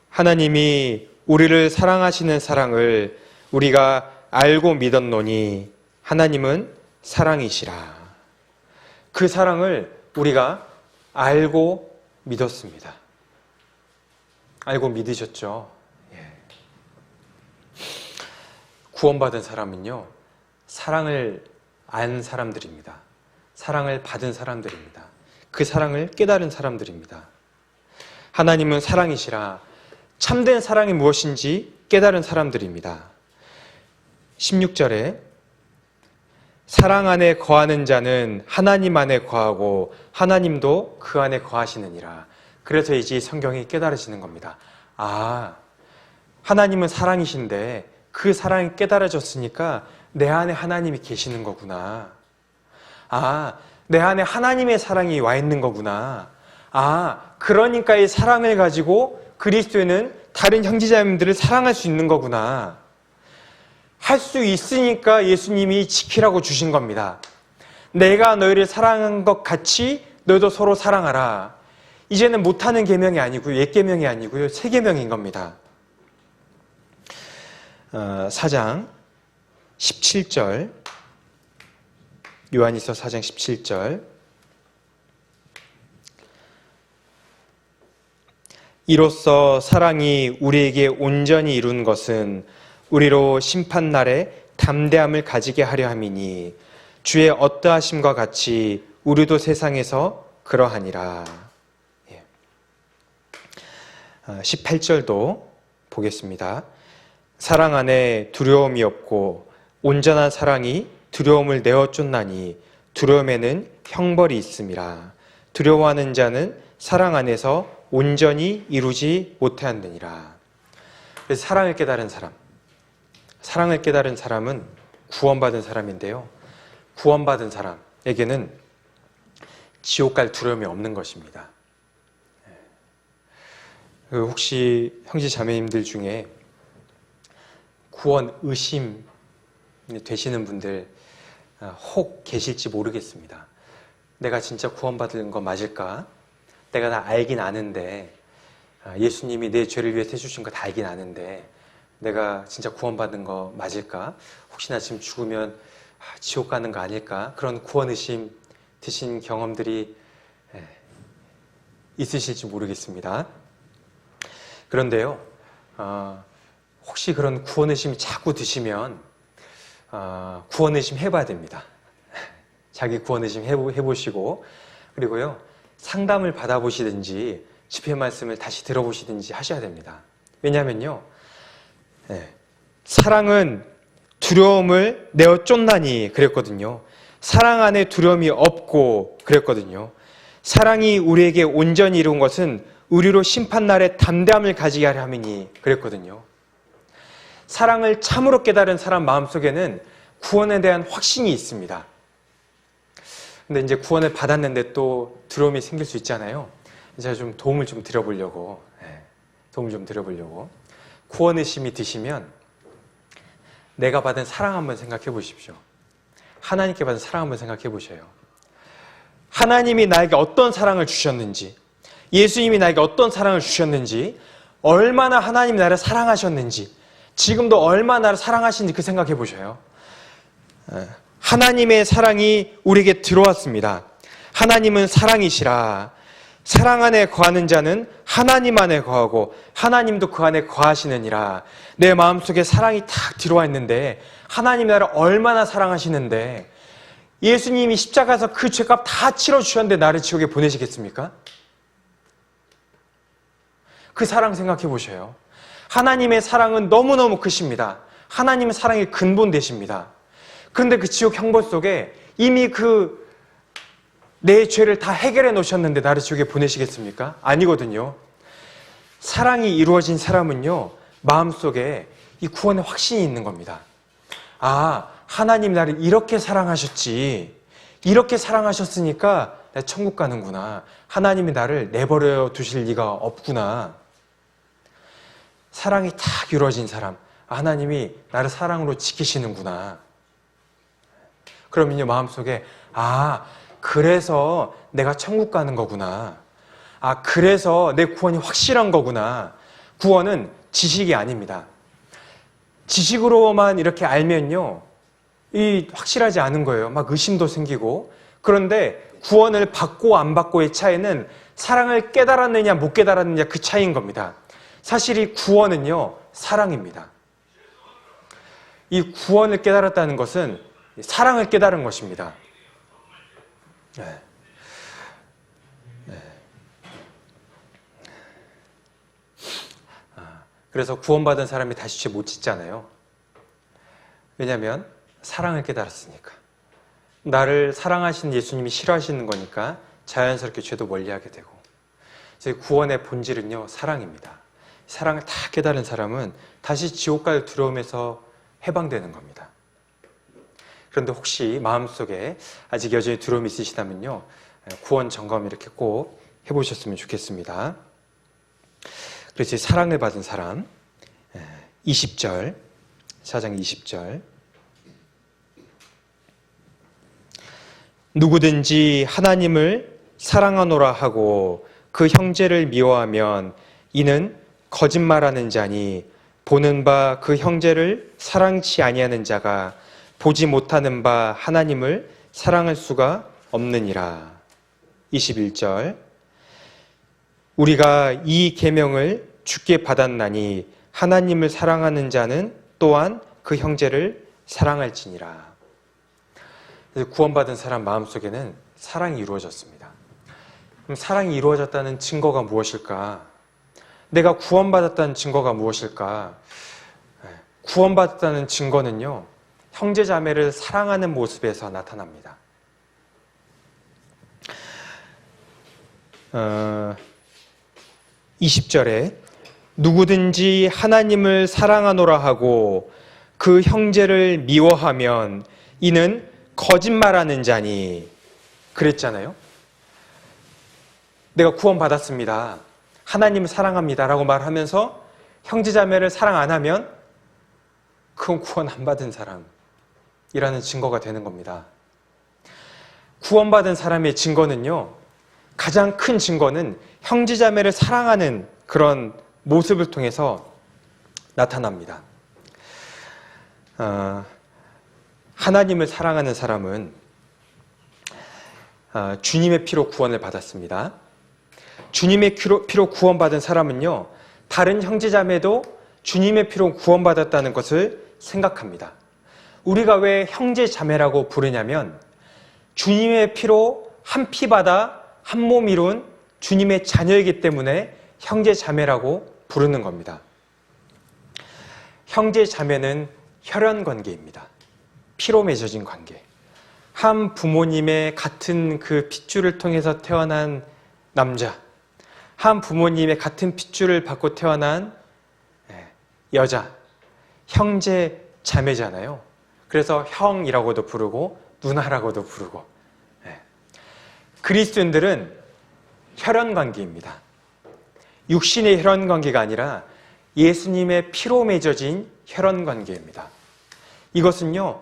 하나님이 우리를 사랑하시는 사랑을 우리가 알고 믿었노니 하나님은 사랑이시라. 그 사랑을 우리가 알고 믿었습니다. 알고 믿으셨죠? 예. 구원받은 사람은요, 사랑을 안 사람들입니다. 사랑을 받은 사람들입니다. 그 사랑을 깨달은 사람들입니다. 하나님은 사랑이시라. 참된 사랑이 무엇인지 깨달은 사람들입니다. 16절에 사랑 안에 거하는 자는 하나님 안에 거하고 하나님도 그 안에 거하시느니라. 그래서 이제 성경이 깨달아지는 겁니다. 아, 하나님은 사랑이신데 그 사랑이 깨달아졌으니까 내 안에 하나님이 계시는 거구나. 아, 내 안에 하나님의 사랑이 와 있는 거구나. 아, 그러니까 이 사랑을 가지고 그리스도인은 다른 형제자매들을 사랑할 수 있는 거구나. 할 수 있으니까 예수님이 지키라고 주신 겁니다. 내가 너희를 사랑한 것 같이 너희도 서로 사랑하라. 이제는 못하는 계명이 아니고요, 옛 계명이 아니고요, 새 계명인 겁니다. 4장 17절, 요한일서 4장 17절. 이로써 사랑이 우리에게 온전히 이룬 것은 우리로 심판날에 담대함을 가지게 하려 함이니 주의 어떠하심과 같이 우리도 세상에서 그러하니라. 예. 18절도 보겠습니다. 사랑 안에 두려움이 없고 온전한 사랑이 두려움을 내어 쫓나니 두려움에는 형벌이 있음이라. 두려워하는 자는 사랑 안에서 온전히 이루지 못하느니라. 그래서 사랑을 깨달은 사람은 구원받은 사람인데요. 구원받은 사람에게는 지옥 갈 두려움이 없는 것입니다. 혹시 형제 자매님들 중에 구원 의심 되시는 분들 혹 계실지 모르겠습니다. 내가 진짜 구원받은 거 맞을까? 내가 다 알긴 아는데 예수님이 내 죄를 위해 해주신 거 다 알긴 아는데 내가 진짜 구원받은 거 맞을까? 혹시나 지금 죽으면 지옥 가는 거 아닐까? 그런 구원 의심 드신 경험들이 있으실지 모르겠습니다. 그런데요, 혹시 그런 구원 의심이 자꾸 드시면 구원 의심 해봐야 됩니다. 자기 구원 의심 해보시고, 그리고요 상담을 받아보시든지 집회 말씀을 다시 들어보시든지 하셔야 됩니다. 왜냐하면요, 사랑은 두려움을 내어 쫓나니 그랬거든요. 사랑 안에 두려움이 없고 그랬거든요. 사랑이 우리에게 온전히 이룬 것은 우리로 심판날에 담대함을 가지게 하려 함이니 그랬거든요. 사랑을 참으로 깨달은 사람 마음속에는 구원에 대한 확신이 있습니다. 근데 이제 구원을 받았는데 또 두려움이 생길 수 있잖아요. 제가 좀 도움을 좀 드려보려고 구원 의심이 드시면 내가 받은 사랑 한번 생각해 보십시오. 하나님께 받은 사랑 한번 생각해 보셔요. 하나님이 나에게 어떤 사랑을 주셨는지, 예수님이 나에게 어떤 사랑을 주셨는지, 얼마나 하나님이 나를 사랑하셨는지, 지금도 얼마나 나를 사랑하시는지 그 생각해 보셔요. 하나님의 사랑이 우리에게 들어왔습니다. 하나님은 사랑이시라. 사랑 안에 거하는 자는 하나님 안에 거하고 하나님도 그 안에 거하시느니라. 내 마음속에 사랑이 탁 들어와 있는데 하나님 나를 얼마나 사랑하시는데 예수님이 십자가에서 그 죄값 다 치러주셨는데 나를 지옥에 보내시겠습니까? 그 사랑 생각해 보셔요. 하나님의 사랑은 너무너무 크십니다. 하나님의 사랑이 근본 되십니다. 그런데 그 지옥 형벌 속에 이미 내 죄를 다 해결해 놓으셨는데 나를 지옥에 보내시겠습니까? 아니거든요. 사랑이 이루어진 사람은요, 마음속에 이 구원의 확신이 있는 겁니다. 아, 하나님 나를 이렇게 사랑하셨지. 이렇게 사랑하셨으니까 나 천국 가는구나. 하나님이 나를 내버려 두실 리가 없구나. 사랑이 딱 이루어진 사람, 하나님이 나를 사랑으로 지키시는구나. 그러면요, 마음속에 그래서 내가 천국 가는 거구나. 그래서 내 구원이 확실한 거구나. 구원은 지식이 아닙니다. 지식으로만 이렇게 알면요, 확실하지 않은 거예요. 막 의심도 생기고. 그런데 구원을 받고 안 받고의 차이는 사랑을 깨달았느냐 못 깨달았느냐 그 차이인 겁니다. 사실 이 구원은요, 사랑입니다. 이 구원을 깨달았다는 것은 사랑을 깨달은 것입니다. 그래서 구원받은 사람이 다시 죄 못 짓잖아요. 왜냐하면 사랑을 깨달았으니까. 나를 사랑하시는 예수님이 싫어하시는 거니까 자연스럽게 죄도 멀리하게 되고. 그래서 구원의 본질은요, 사랑입니다. 사랑을 다 깨달은 사람은 다시 지옥 갈 두려움에서 해방되는 겁니다. 그런데 혹시 마음속에 아직 여전히 두려움이 있으시다면요, 구원 점검 이렇게 꼭 해보셨으면 좋겠습니다. 그래서 사랑을 받은 사람, 20절, 4장 20절. 누구든지 하나님을 사랑하노라 하고 그 형제를 미워하면 이는 거짓말하는 자니 보는 바 그 형제를 사랑치 아니하는 자가 보지 못하는 바 하나님을 사랑할 수가 없느니라. 21절. 우리가 이 계명을 주께 받았나니 하나님을 사랑하는 자는 또한 그 형제를 사랑할지니라. 구원받은 사람 마음속에는 사랑이 이루어졌습니다. 그럼 사랑이 이루어졌다는 증거가 무엇일까? 내가 구원받았다는 증거가 무엇일까? 구원받았다는 증거는요, 형제자매를 사랑하는 모습에서 나타납니다. 20절에 누구든지 하나님을 사랑하노라 하고 그 형제를 미워하면 이는 거짓말하는 자니, 그랬잖아요. 내가 구원받았습니다, 하나님을 사랑합니다 라고 말하면서 형제자매를 사랑 안 하면 그건 구원 안 받은 사람이라는 증거가 되는 겁니다. 구원받은 사람의 증거는요, 가장 큰 증거는 형제자매를 사랑하는 그런 모습을 통해서 나타납니다. 하나님을 사랑하는 사람은 주님의 피로 구원을 받았습니다. 주님의 피로 구원받은 사람은요, 다른 형제자매도 주님의 피로 구원받았다는 것을 생각합니다. 우리가 왜 형제자매라고 부르냐면 주님의 피로 한 피 받아 한 몸 이룬 주님의 자녀이기 때문에 형제자매라고 부르는 겁니다. 형제자매는 혈연관계입니다. 피로 맺어진 관계. 한 부모님의 같은 그 핏줄을 통해서 태어난 남자, 한 부모님의 같은 핏줄을 받고 태어난 여자, 형제자매잖아요. 그래서 형이라고도 부르고 누나라고도 부르고. 그리스도인들은 혈연관계입니다. 육신의 혈연관계가 아니라 예수님의 피로 맺어진 혈연관계입니다. 이것은요,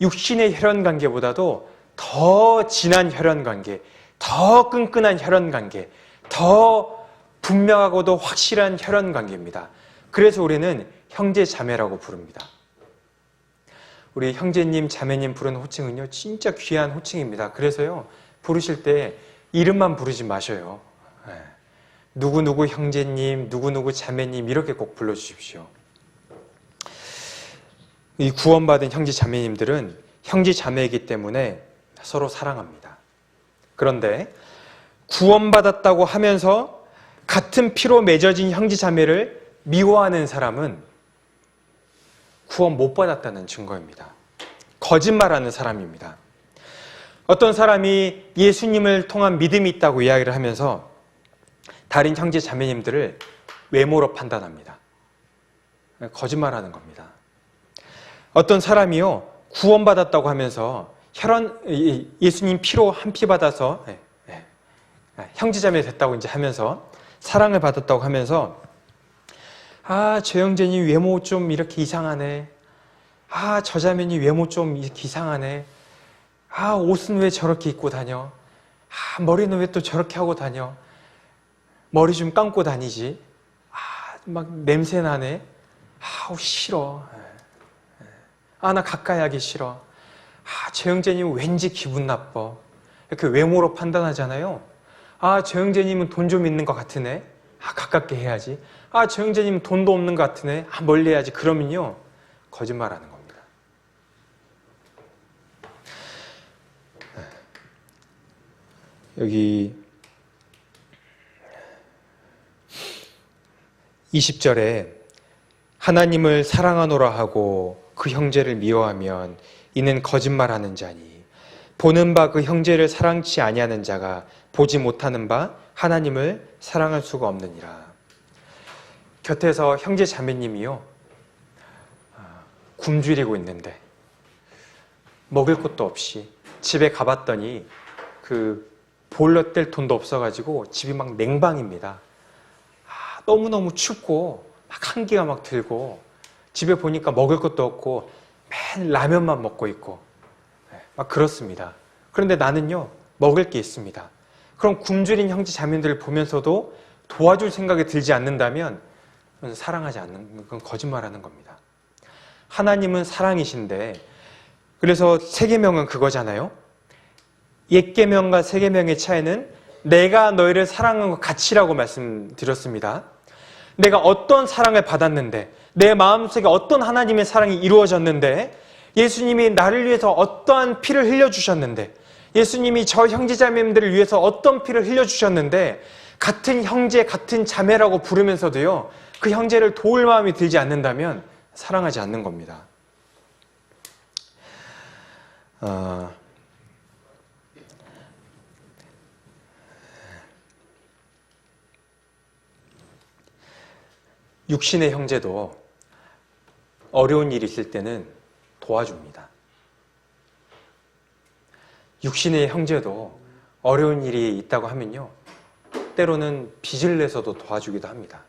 육신의 혈연관계보다도 더 진한 혈연관계, 더 끈끈한 혈연관계, 더 분명하고도 확실한 혈연관계입니다. 그래서 우리는 형제자매라고 부릅니다. 우리 형제님, 자매님 부르는 호칭은요, 진짜 귀한 호칭입니다. 그래서요, 부르실 때 이름만 부르지 마셔요. 누구누구 형제님, 누구누구 자매님 이렇게 꼭 불러주십시오. 이 구원받은 형제 자매님들은 형제 자매이기 때문에 서로 사랑합니다. 그런데 구원받았다고 하면서 같은 피로 맺어진 형제 자매를 미워하는 사람은 구원 못 받았다는 증거입니다. 거짓말하는 사람입니다. 어떤 사람이 예수님을 통한 믿음이 있다고 이야기를 하면서 다른 형제 자매님들을 외모로 판단합니다. 거짓말하는 겁니다. 어떤 사람이요, 구원받았다고 하면서 예수님 피로 한 피 받아서 형제자매 됐다고 이제 하면서 사랑을 받았다고 하면서 저 형제님 외모 좀 이렇게 이상하네. 저 자매님 외모 좀 이렇게 이상하네. 옷은 왜 저렇게 입고 다녀? 머리는 왜 또 저렇게 하고 다녀? 머리 좀 감고 다니지? 막 냄새 나네? 싫어. 나 가까이 하기 싫어. 저 형제님 왠지 기분 나빠. 이렇게 외모로 판단하잖아요. 저 형제님은 돈 좀 있는 것 같으네. 가깝게 해야지. 저 형제님은 돈도 없는 것 같으네. 멀리 해야지. 그러면요, 거짓말하는 겁니다. 여기 20절에 하나님을 사랑하노라 하고 그 형제를 미워하면 이는 거짓말하는 자니 보는 바 그 형제를 사랑치 아니하는 자가 보지 못하는 바 하나님을 사랑할 수가 없느니라. 곁에서 형제 자매님이요, 굶주리고 있는데 먹을 것도 없이 집에 가봤더니 그 보일러 뗄 돈도 없어가지고 집이 막 냉방입니다. 너무너무 춥고 막 한기가 막 들고 집에 보니까 먹을 것도 없고 맨 라면만 먹고 있고 막 그렇습니다. 그런데 나는요, 먹을 게 있습니다. 그럼 굶주린 형제 자매들을 보면서도 도와줄 생각이 들지 않는다면 그건 사랑하지 않는, 그건 거짓말하는 겁니다. 하나님은 사랑이신데, 그래서 세계명은 그거잖아요. 옛계명과 세계명의 차이는 내가 너희를 사랑한 것 같이라고 말씀드렸습니다. 내가 어떤 사랑을 받았는데, 내 마음속에 어떤 하나님의 사랑이 이루어졌는데, 예수님이 나를 위해서 어떠한 피를 흘려주셨는데, 예수님이 저 형제자매들을 위해서 어떤 피를 흘려주셨는데, 같은 형제, 같은 자매라고 부르면서도요, 그 형제를 도울 마음이 들지 않는다면 사랑하지 않는 겁니다. 육신의 형제도 어려운 일이 있을 때는 도와줍니다. 육신의 형제도 어려운 일이 있다고 하면요, 때로는 빚을 내서도 도와주기도 합니다.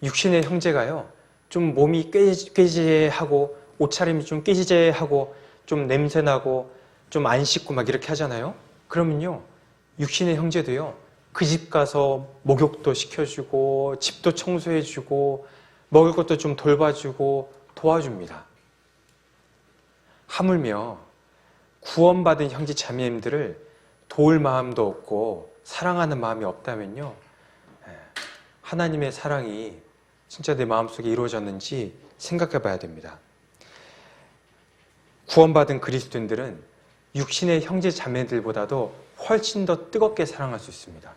육신의 형제가요, 좀 몸이 꾀지하고 옷차림이 좀 꾀지하고 좀 냄새나고 좀 안 씻고 막 이렇게 하잖아요. 그러면요, 육신의 형제도요, 그 집 가서 목욕도 시켜주고 집도 청소해주고 먹을 것도 좀 돌봐주고 도와줍니다. 하물며 구원받은 형제 자매님들을 도울 마음도 없고 사랑하는 마음이 없다면요, 하나님의 사랑이 진짜 내 마음속에 이루어졌는지 생각해 봐야 됩니다. 구원받은 그리스도인들은 육신의 형제 자매들보다도 훨씬 더 뜨겁게 사랑할 수 있습니다.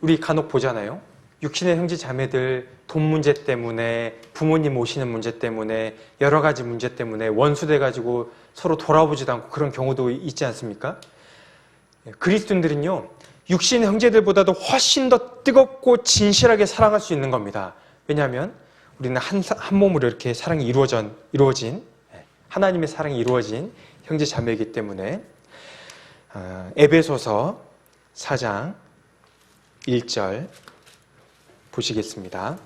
우리 간혹 보잖아요. 육신의 형제 자매들 돈 문제 때문에, 부모님 모시는 문제 때문에, 여러 가지 문제 때문에 원수돼가지고 서로 돌아보지도 않고 그런 경우도 있지 않습니까? 그리스도인들은요, 육신의 형제들보다도 훨씬 더 뜨겁고 진실하게 사랑할 수 있는 겁니다. 왜냐하면 우리는 한 몸으로 이렇게 사랑이 이루어진 하나님의 사랑이 이루어진 형제 자매이기 때문에. 에베소서 4장 1절 보시겠습니다.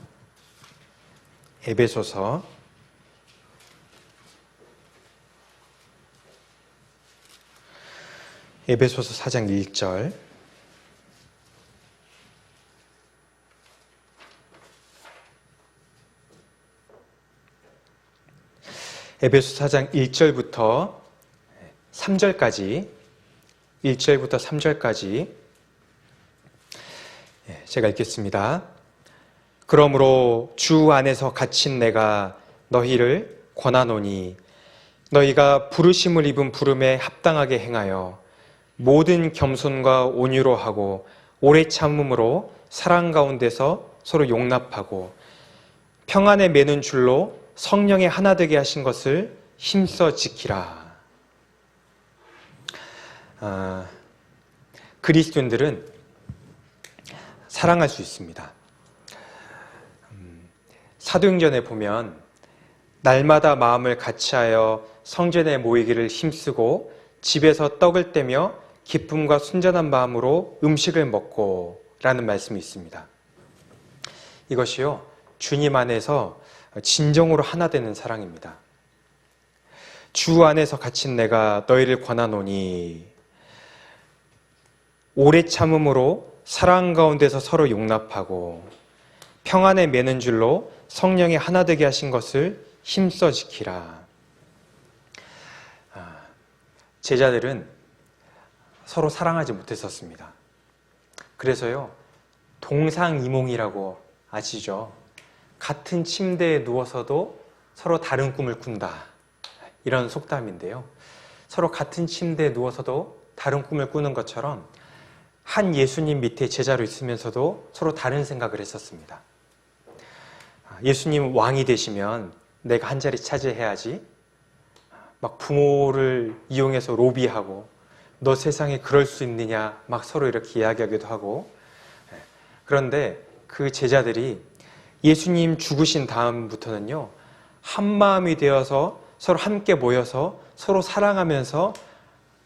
에베소서 4장 1절. 에베소 4장 1절부터 3절까지, 1절부터 3절까지 제가 읽겠습니다. 그러므로 주 안에서 갇힌 내가 너희를 권하노니 너희가 부르심을 입은 부름에 합당하게 행하여 모든 겸손과 온유로 하고 오래 참음으로 사랑 가운데서 서로 용납하고 평안에 매는 줄로 성령의 하나 되게 하신 것을 힘써 지키라. 그리스도인들은 사랑할 수 있습니다. 사도행전에 보면 날마다 마음을 같이하여 성전에 모이기를 힘쓰고 집에서 떡을 떼며 기쁨과 순전한 마음으로 음식을 먹고 라는 말씀이 있습니다. 이것이요, 주님 안에서 진정으로 하나 되는 사랑입니다. 주 안에서 갇힌 내가 너희를 권하노니 오래 참음으로 사랑 가운데서 서로 용납하고 평안에 매는 줄로 성령이 하나 되게 하신 것을 힘써 지키라. 제자들은 서로 사랑하지 못했었습니다. 그래서요, 동상이몽이라고 아시죠? 같은 침대에 누워서도 서로 다른 꿈을 꾼다, 이런 속담인데요, 서로 같은 침대에 누워서도 다른 꿈을 꾸는 것처럼 한 예수님 밑에 제자로 있으면서도 서로 다른 생각을 했었습니다. 예수님 왕이 되시면 내가 한 자리 차지해야지, 막 부모를 이용해서 로비하고 너 세상에 그럴 수 있느냐 막 서로 이렇게 이야기하기도 하고. 그런데 그 제자들이 예수님 죽으신 다음부터는요, 한 마음이 되어서 서로 함께 모여서 서로 사랑하면서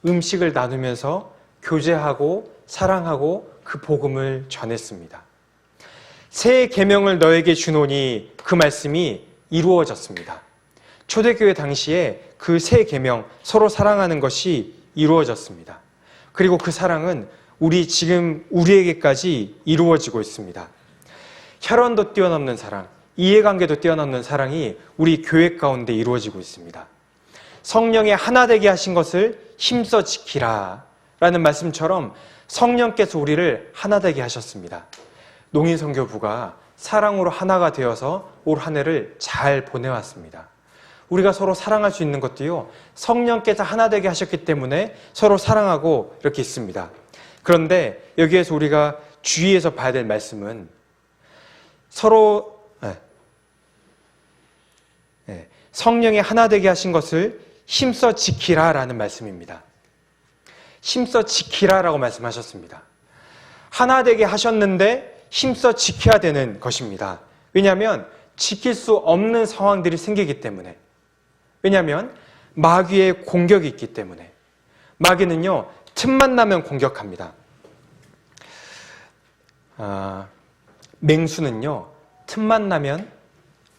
음식을 나누면서 교제하고 사랑하고 그 복음을 전했습니다. 새 계명을 너에게 주노니 그 말씀이 이루어졌습니다. 초대교회 당시에 그 새 계명, 서로 사랑하는 것이 이루어졌습니다. 그리고 그 사랑은 지금 우리에게까지 이루어지고 있습니다. 혈연도 뛰어넘는 사랑, 이해관계도 뛰어넘는 사랑이 우리 교회 가운데 이루어지고 있습니다. 성령의 하나 되게 하신 것을 힘써 지키라 라는 말씀처럼 성령께서 우리를 하나 되게 하셨습니다. 농인선교부가 사랑으로 하나가 되어서 올 한 해를 잘 보내왔습니다. 우리가 서로 사랑할 수 있는 것도요, 성령께서 하나 되게 하셨기 때문에 서로 사랑하고 이렇게 있습니다. 그런데 여기에서 우리가 주의해서 봐야 될 말씀은 서로 성령이 하나 되게 하신 것을 힘써 지키라라는 말씀입니다. 힘써 지키라라고 말씀하셨습니다. 하나 되게 하셨는데 힘써 지켜야 되는 것입니다. 왜냐하면 지킬 수 없는 상황들이 생기기 때문에, 왜냐하면 마귀의 공격이 있기 때문에. 마귀는요, 틈만 나면 공격합니다. 맹수는요, 틈만 나면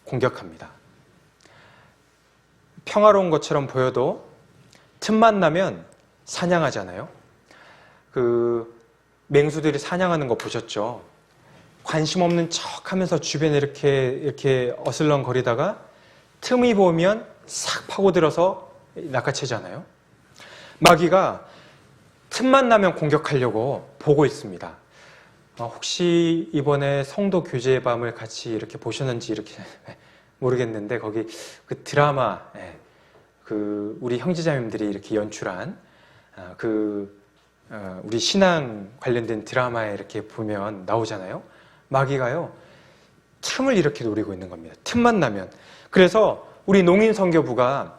공격합니다. 평화로운 것처럼 보여도 틈만 나면 사냥하잖아요. 맹수들이 사냥하는 거 보셨죠? 관심 없는 척 하면서 주변에 이렇게 어슬렁거리다가 틈이 보면 싹 파고들어서 낚아채잖아요. 마귀가 틈만 나면 공격하려고 보고 있습니다. 혹시 이번에 성도 교제의 밤을 같이 이렇게 보셨는지 이렇게 모르겠는데, 거기 그 드라마, 우리 형제자매님들이 이렇게 연출한 우리 신앙 관련된 드라마에 이렇게 보면 나오잖아요. 마귀가요, 틈을 이렇게 노리고 있는 겁니다. 틈만 나면. 그래서 우리 농인선교부가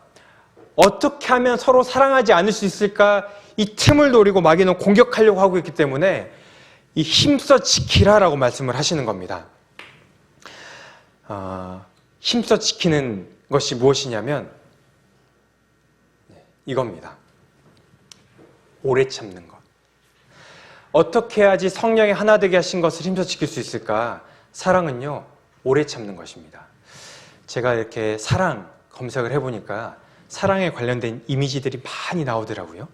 어떻게 하면 서로 사랑하지 않을 수 있을까, 이 틈을 노리고 마귀는 공격하려고 하고 있기 때문에 이 힘써 지키라라고 말씀을 하시는 겁니다. 힘써 지키는 것이 무엇이냐면 이겁니다. 오래 참는 것. 어떻게 해야지 성령이 하나 되게 하신 것을 힘써 지킬 수 있을까? 사랑은요, 오래 참는 것입니다. 제가 이렇게 사랑 검색을 해보니까 사랑에 관련된 이미지들이 많이 나오더라고요.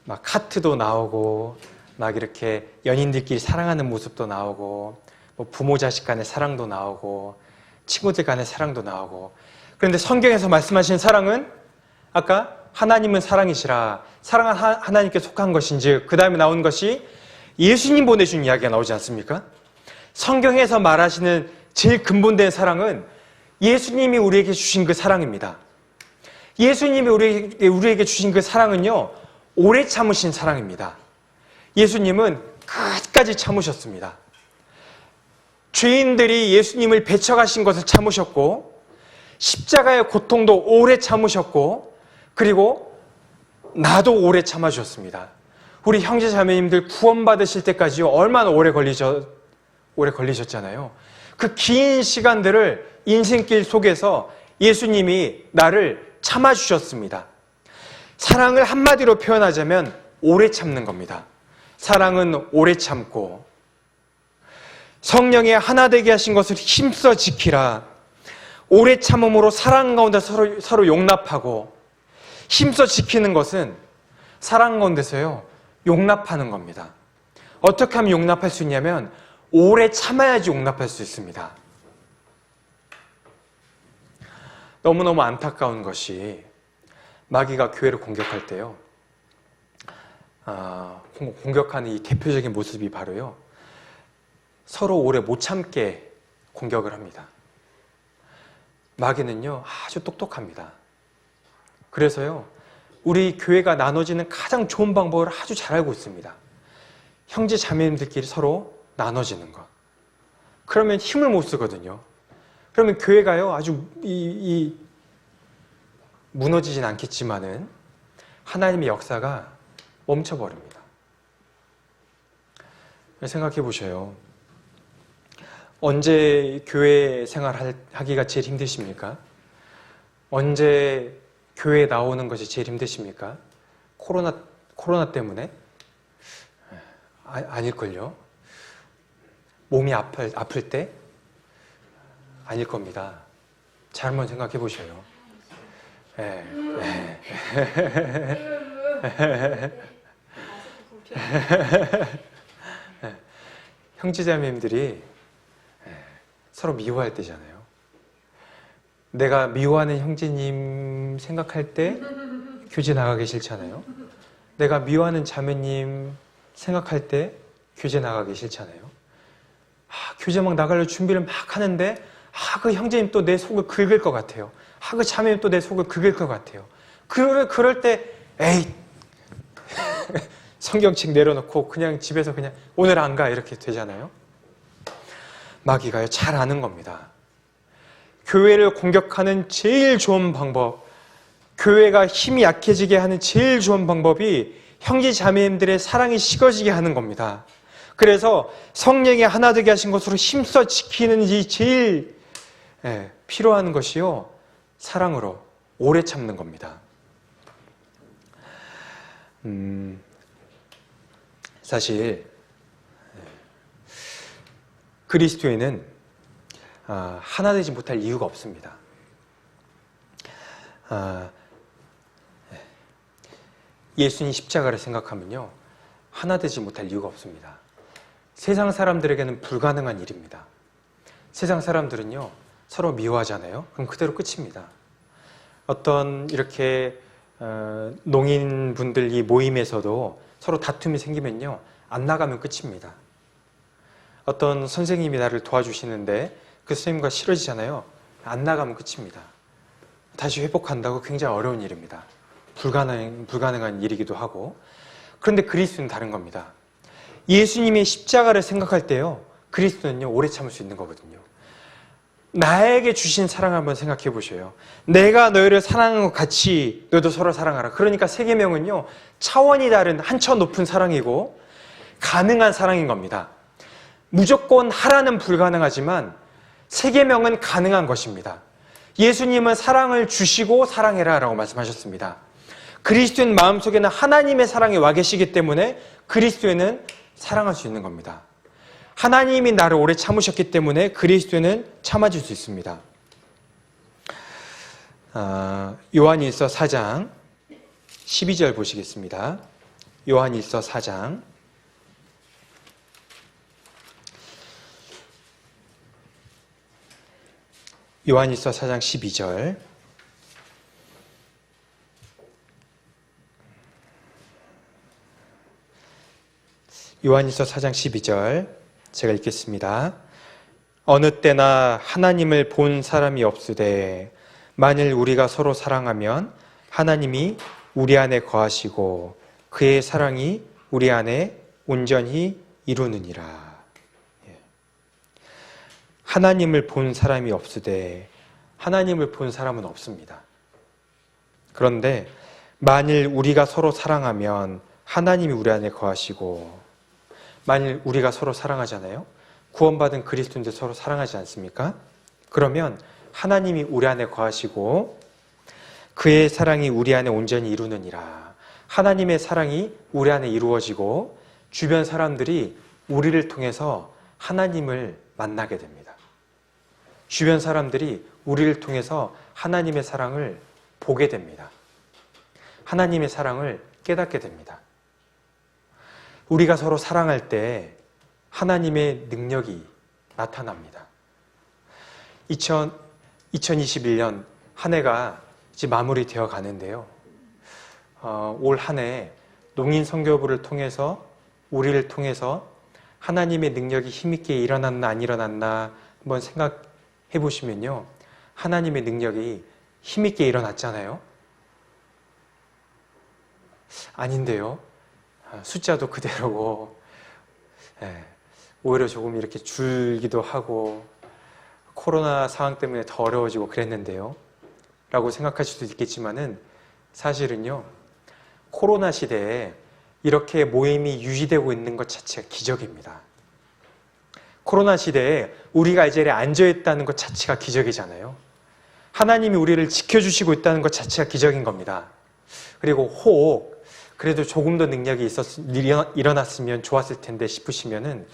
막 하트도 나오고, 막 이렇게 연인들끼리 사랑하는 모습도 나오고, 뭐 부모 자식 간의 사랑도 나오고, 친구들 간의 사랑도 나오고. 그런데 성경에서 말씀하신 사랑은 아까 하나님은 사랑이시라, 사랑은 하나님께 속한 것인지, 그 다음에 나온 것이 예수님 보내준 이야기가 나오지 않습니까? 성경에서 말하시는 제일 근본된 사랑은 예수님이 우리에게 주신 그 사랑입니다. 예수님이 우리에게 주신 그 사랑은요, 오래 참으신 사랑입니다. 예수님은 끝까지 참으셨습니다. 죄인들이 예수님을 배척하신 것을 참으셨고, 십자가의 고통도 오래 참으셨고, 그리고 나도 오래 참아주셨습니다. 우리 형제 자매님들 구원받으실 때까지요, 얼마나 오래 걸리셨잖아요. 그 긴 시간들을 인생길 속에서 예수님이 나를 참아주셨습니다. 사랑을 한마디로 표현하자면 오래 참는 겁니다. 사랑은 오래 참고, 성령의 하나 되게 하신 것을 힘써 지키라. 오래 참음으로 사랑 가운데 서로 용납하고, 힘써 지키는 것은 사랑 가운데서요, 용납하는 겁니다. 어떻게 하면 용납할 수 있냐면 오래 참아야지 용납할 수 있습니다. 너무너무 안타까운 것이 마귀가 교회를 공격할 때요, 공격하는 이 대표적인 모습이 바로요, 서로 오래 못 참게 공격을 합니다. 마귀는요, 아주 똑똑합니다. 그래서요, 우리 교회가 나눠지는 가장 좋은 방법을 아주 잘 알고 있습니다. 형제 자매님들끼리 서로 나눠지는 것. 그러면 힘을 못 쓰거든요. 그러면 교회가요, 아주 무너지진 않겠지만은 하나님의 역사가 멈춰버립니다. 생각해 보셔요. 언제 교회 생활하기가 제일 힘드십니까? 언제 교회에 나오는 것이 제일 힘드십니까? 코로나 때문에? 아닐걸요? 몸이 아플 때? 아닐 겁니다. 잘 한번 생각해 보셔요. 형제자매님들이 서로 미워할 때잖아요. 내가 미워하는 형제님 생각할 때 교제 나가기 싫잖아요. 내가 미워하는 자매님 생각할 때 교제 나가기 싫잖아요. 교제 막 나가려 준비를 막 하는데 그 형제님 또 내 속을 긁을 것 같아요. 그 자매님 또 내 속을 긁을 것 같아요. 그럴 때 에이 성경책 내려놓고 그냥 집에서 그냥 오늘 안 가 이렇게 되잖아요. 마귀가요, 잘 아는 겁니다. 교회를 공격하는 제일 좋은 방법, 교회가 힘이 약해지게 하는 제일 좋은 방법이 형제 자매님들의 사랑이 식어지게 하는 겁니다. 그래서 성령이 하나 되게 하신 것으로 힘써 지키는 이 제일 필요한 것이요, 사랑으로 오래 참는 겁니다. 사실 그리스도인은 하나 되지 못할 이유가 없습니다. 예수님 십자가를 생각하면요, 하나 되지 못할 이유가 없습니다. 세상 사람들에게는 불가능한 일입니다. 세상 사람들은요, 서로 미워하잖아요. 그럼 그대로 끝입니다. 어떤 이렇게 농인분들 이 모임에서도 서로 다툼이 생기면요, 안 나가면 끝입니다. 어떤 선생님이 나를 도와주시는데 그 선생님과 싫어지잖아요. 안 나가면 끝입니다. 다시 회복한다고 굉장히 어려운 일입니다. 불가능한 일이기도 하고. 그런데 그리스도는 다른 겁니다. 예수님의 십자가를 생각할 때요, 그리스도는요, 오래 참을 수 있는 거거든요. 나에게 주신 사랑 한번 생각해 보셔요. 내가 너희를 사랑한 것 같이 너도 서로 사랑하라. 그러니까 세 계명은요, 차원이 다른 한천 높은 사랑이고 가능한 사랑인 겁니다. 무조건 하라는 불가능하지만 세 계명은 가능한 것입니다. 예수님은 사랑을 주시고 사랑해라 라고 말씀하셨습니다. 그리스도인 마음속에는 하나님의 사랑이 와 계시기 때문에 그리스도인은 사랑할 수 있는 겁니다. 하나님이 나를 오래 참으셨기 때문에 그리스도인은 참아줄 수 있습니다. 요한일서 4장 12절 보시겠습니다. 요한일서 4장 요한일서 4장 12절 요한일서 4장 12절 제가 읽겠습니다. 어느 때나 하나님을 본 사람이 없으되 만일 우리가 서로 사랑하면 하나님이 우리 안에 거하시고 그의 사랑이 우리 안에 온전히 이루느니라. 하나님을 본 사람이 없으되, 하나님을 본 사람은 없습니다. 그런데 만일 우리가 서로 사랑하면 하나님이 우리 안에 거하시고, 만일 우리가 서로 사랑하잖아요. 구원받은 그리스도인들 서로 사랑하지 않습니까? 그러면 하나님이 우리 안에 거하시고 그의 사랑이 우리 안에 온전히 이루느니라. 하나님의 사랑이 우리 안에 이루어지고 주변 사람들이 우리를 통해서 하나님을 만나게 됩니다. 주변 사람들이 우리를 통해서 하나님의 사랑을 보게 됩니다. 하나님의 사랑을 깨닫게 됩니다. 우리가 서로 사랑할 때 하나님의 능력이 나타납니다. 2021년 한 해가 이제 마무리되어 가는데요. 올 한 해 농인 선교부를 통해서 우리를 통해서 하나님의 능력이 힘있게 일어났나 안 일어났나 한번 생각해 보시면요. 하나님의 능력이 힘있게 일어났잖아요. 아닌데요. 숫자도 그대로고 오히려 조금 이렇게 줄기도 하고 코로나 상황 때문에 더 어려워지고 그랬는데요. 라고 생각하실 수도 있겠지만은 사실은요. 코로나 시대에 이렇게 모임이 유지되고 있는 것 자체가 기적입니다. 코로나 시대에 우리가 이 자리에 앉아있다는 것 자체가 기적이잖아요. 하나님이 우리를 지켜주시고 있다는 것 자체가 기적인 겁니다. 그리고 혹 그래도 조금 더 능력이 일어났으면 좋았을 텐데 싶으시면은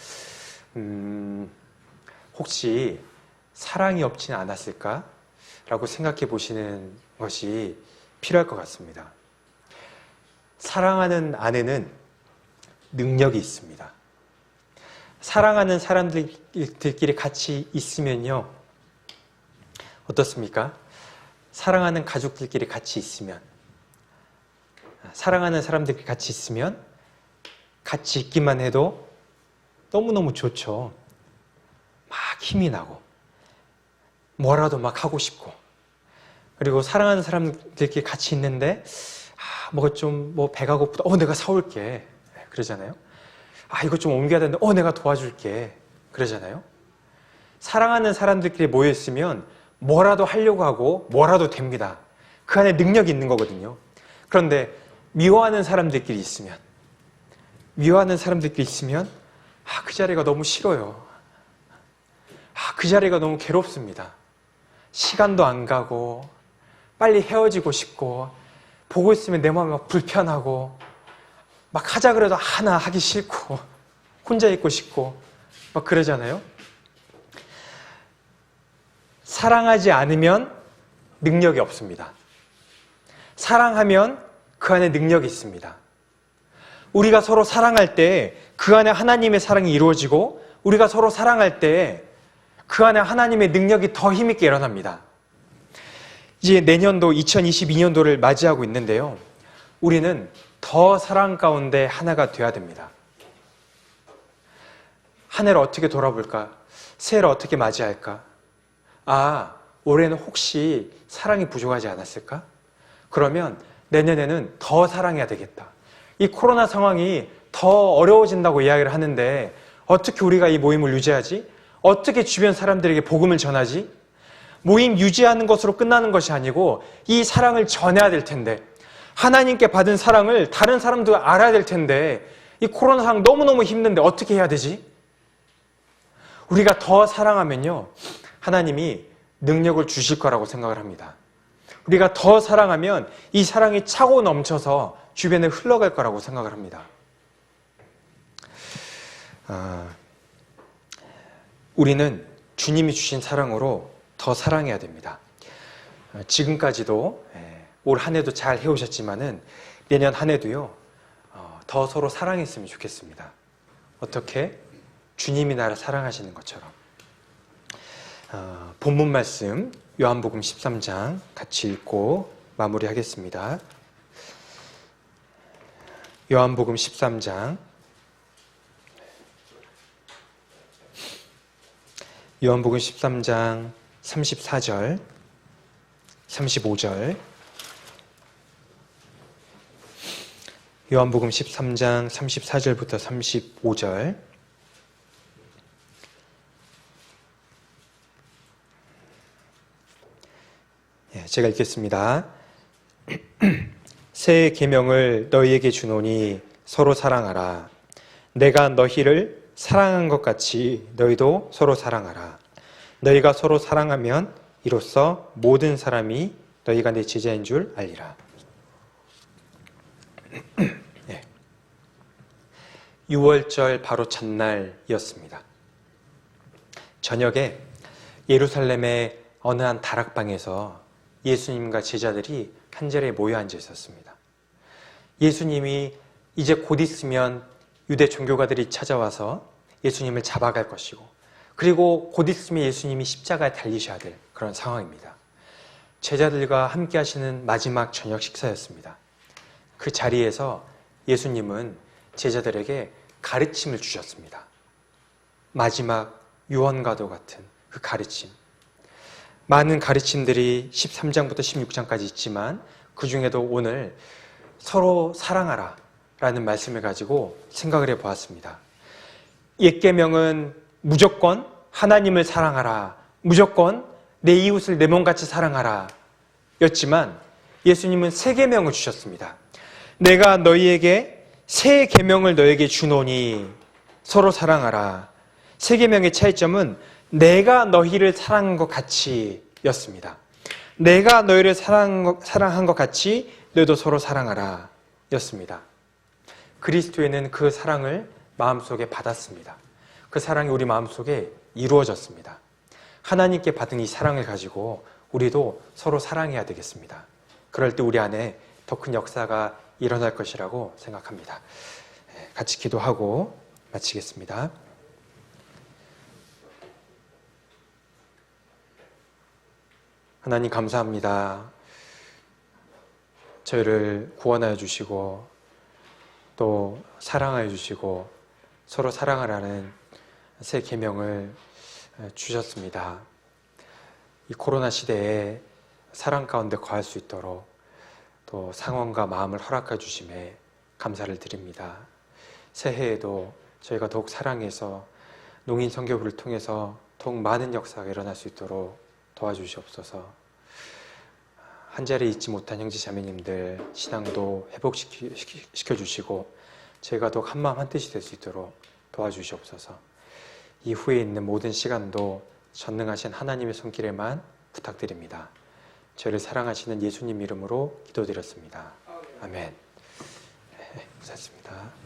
혹시 사랑이 없지는 않았을까? 라고 생각해 보시는 것이 필요할 것 같습니다. 사랑하는 안에는 능력이 있습니다. 사랑하는 사람들끼리 같이 있으면요. 어떻습니까? 사랑하는 가족들끼리 같이 있으면, 사랑하는 사람들끼리 같이 있으면 같이 있기만 해도 너무너무 좋죠. 막 힘이 나고 뭐라도 막 하고 싶고, 그리고 사랑하는 사람들끼리 같이 있는데 뭐가 좀 배가 고프다. 내가 사올게. 그러잖아요. 이거 좀 옮겨야 되는데 내가 도와줄게. 그러잖아요. 사랑하는 사람들끼리 모여있으면 뭐라도 하려고 하고 뭐라도 됩니다. 그 안에 능력이 있는 거거든요. 그런데 미워하는 사람들끼리 있으면 그 자리가 너무 싫어요. 그 자리가 너무 괴롭습니다. 시간도 안 가고 빨리 헤어지고 싶고 보고 있으면 내 마음이 막 불편하고 막 하자 그래도 하나 하기 싫고 혼자 있고 싶고 막 그러잖아요. 사랑하지 않으면 능력이 없습니다. 사랑하면 그 안에 능력이 있습니다. 우리가 서로 사랑할 때 그 안에 하나님의 사랑이 이루어지고 우리가 서로 사랑할 때 그 안에 하나님의 능력이 더 힘있게 일어납니다. 이제 내년도 2022년도를 맞이하고 있는데요. 우리는 더 사랑 가운데 하나가 되어야 됩니다. 한 해를 어떻게 돌아볼까? 새해를 어떻게 맞이할까? 올해는 혹시 사랑이 부족하지 않았을까? 그러면 내년에는 더 사랑해야 되겠다. 이 코로나 상황이 더 어려워진다고 이야기를 하는데 어떻게 우리가 이 모임을 유지하지? 어떻게 주변 사람들에게 복음을 전하지? 모임 유지하는 것으로 끝나는 것이 아니고 이 사랑을 전해야 될 텐데 하나님께 받은 사랑을 다른 사람도 알아야 될 텐데 이 코로나 상황 너무너무 힘든데 어떻게 해야 되지? 우리가 더 사랑하면요 하나님이 능력을 주실 거라고 생각을 합니다. 우리가 더 사랑하면 이 사랑이 차고 넘쳐서 주변에 흘러갈 거라고 생각을 합니다. 우리는 주님이 주신 사랑으로 더 사랑해야 됩니다. 지금까지도 올 한 해도 잘 해오셨지만은 내년 한 해도요 더 서로 사랑했으면 좋겠습니다. 어떻게? 주님이 나를 사랑하시는 것처럼. 본문 말씀 요한복음 13장 같이 읽고 마무리하겠습니다. 요한복음 13장 요한복음 13장 34절 35절 요한복음 13장 34절부터 35절 제가 읽겠습니다. 새 계명을 너희에게 주노니 서로 사랑하라. 내가 너희를 사랑한 것 같이 너희도 서로 사랑하라. 너희가 서로 사랑하면 이로써 모든 사람이 너희가 내 제자인 줄 알리라. 6월절 바로 첫날이었습니다. 저녁에 예루살렘의 어느 한 다락방에서 예수님과 제자들이 한 자리에 모여 앉아 있었습니다. 예수님이 이제 곧 있으면 유대 종교가들이 찾아와서 예수님을 잡아갈 것이고 그리고 곧 있으면 예수님이 십자가에 달리셔야 될 그런 상황입니다. 제자들과 함께 하시는 마지막 저녁 식사였습니다. 그 자리에서 예수님은 제자들에게 가르침을 주셨습니다. 마지막 유언과도 같은 그 가르침. 많은 가르침들이 13장부터 16장까지 있지만 그 중에도 오늘 서로 사랑하라 라는 말씀을 가지고 생각을 해보았습니다. 옛 계명은 무조건 하나님을 사랑하라, 무조건 내 이웃을 내 몸같이 사랑하라 였지만 예수님은 새 계명을 주셨습니다. 내가 너희에게 새 계명을 너에게 주노니 서로 사랑하라. 새 계명의 차이점은 내가 너희를 사랑한 것 같이 였습니다. 내가 너희를 사랑한 것 같이 너희도 서로 사랑하라 였습니다. 그리스도에는 그 사랑을 마음속에 받았습니다. 그 사랑이 우리 마음속에 이루어졌습니다. 하나님께 받은 이 사랑을 가지고 우리도 서로 사랑해야 되겠습니다. 그럴 때 우리 안에 더 큰 역사가 일어날 것이라고 생각합니다. 같이 기도하고 마치겠습니다. 하나님 감사합니다. 저희를 구원하여 주시고 또 사랑하여 주시고 서로 사랑하라는 새 계명을 주셨습니다. 이 코로나 시대에 사랑 가운데 거할 수 있도록 또 상황과 마음을 허락해 주심에 감사를 드립니다. 새해에도 저희가 더욱 사랑해서 농인 선교부를 통해서 더욱 많은 역사가 일어날 수 있도록 도와주시옵소서. 한 자리에 있지 못한 형제 자매님들 신앙도 회복시켜 주시고 저희가 더욱 한마음 한뜻이 될 수 있도록 도와주시옵소서. 이후에 있는 모든 시간도 전능하신 하나님의 손길에만 부탁드립니다. 저희를 사랑하시는 예수님 이름으로 기도드렸습니다. 아멘. 네, 감사합니다.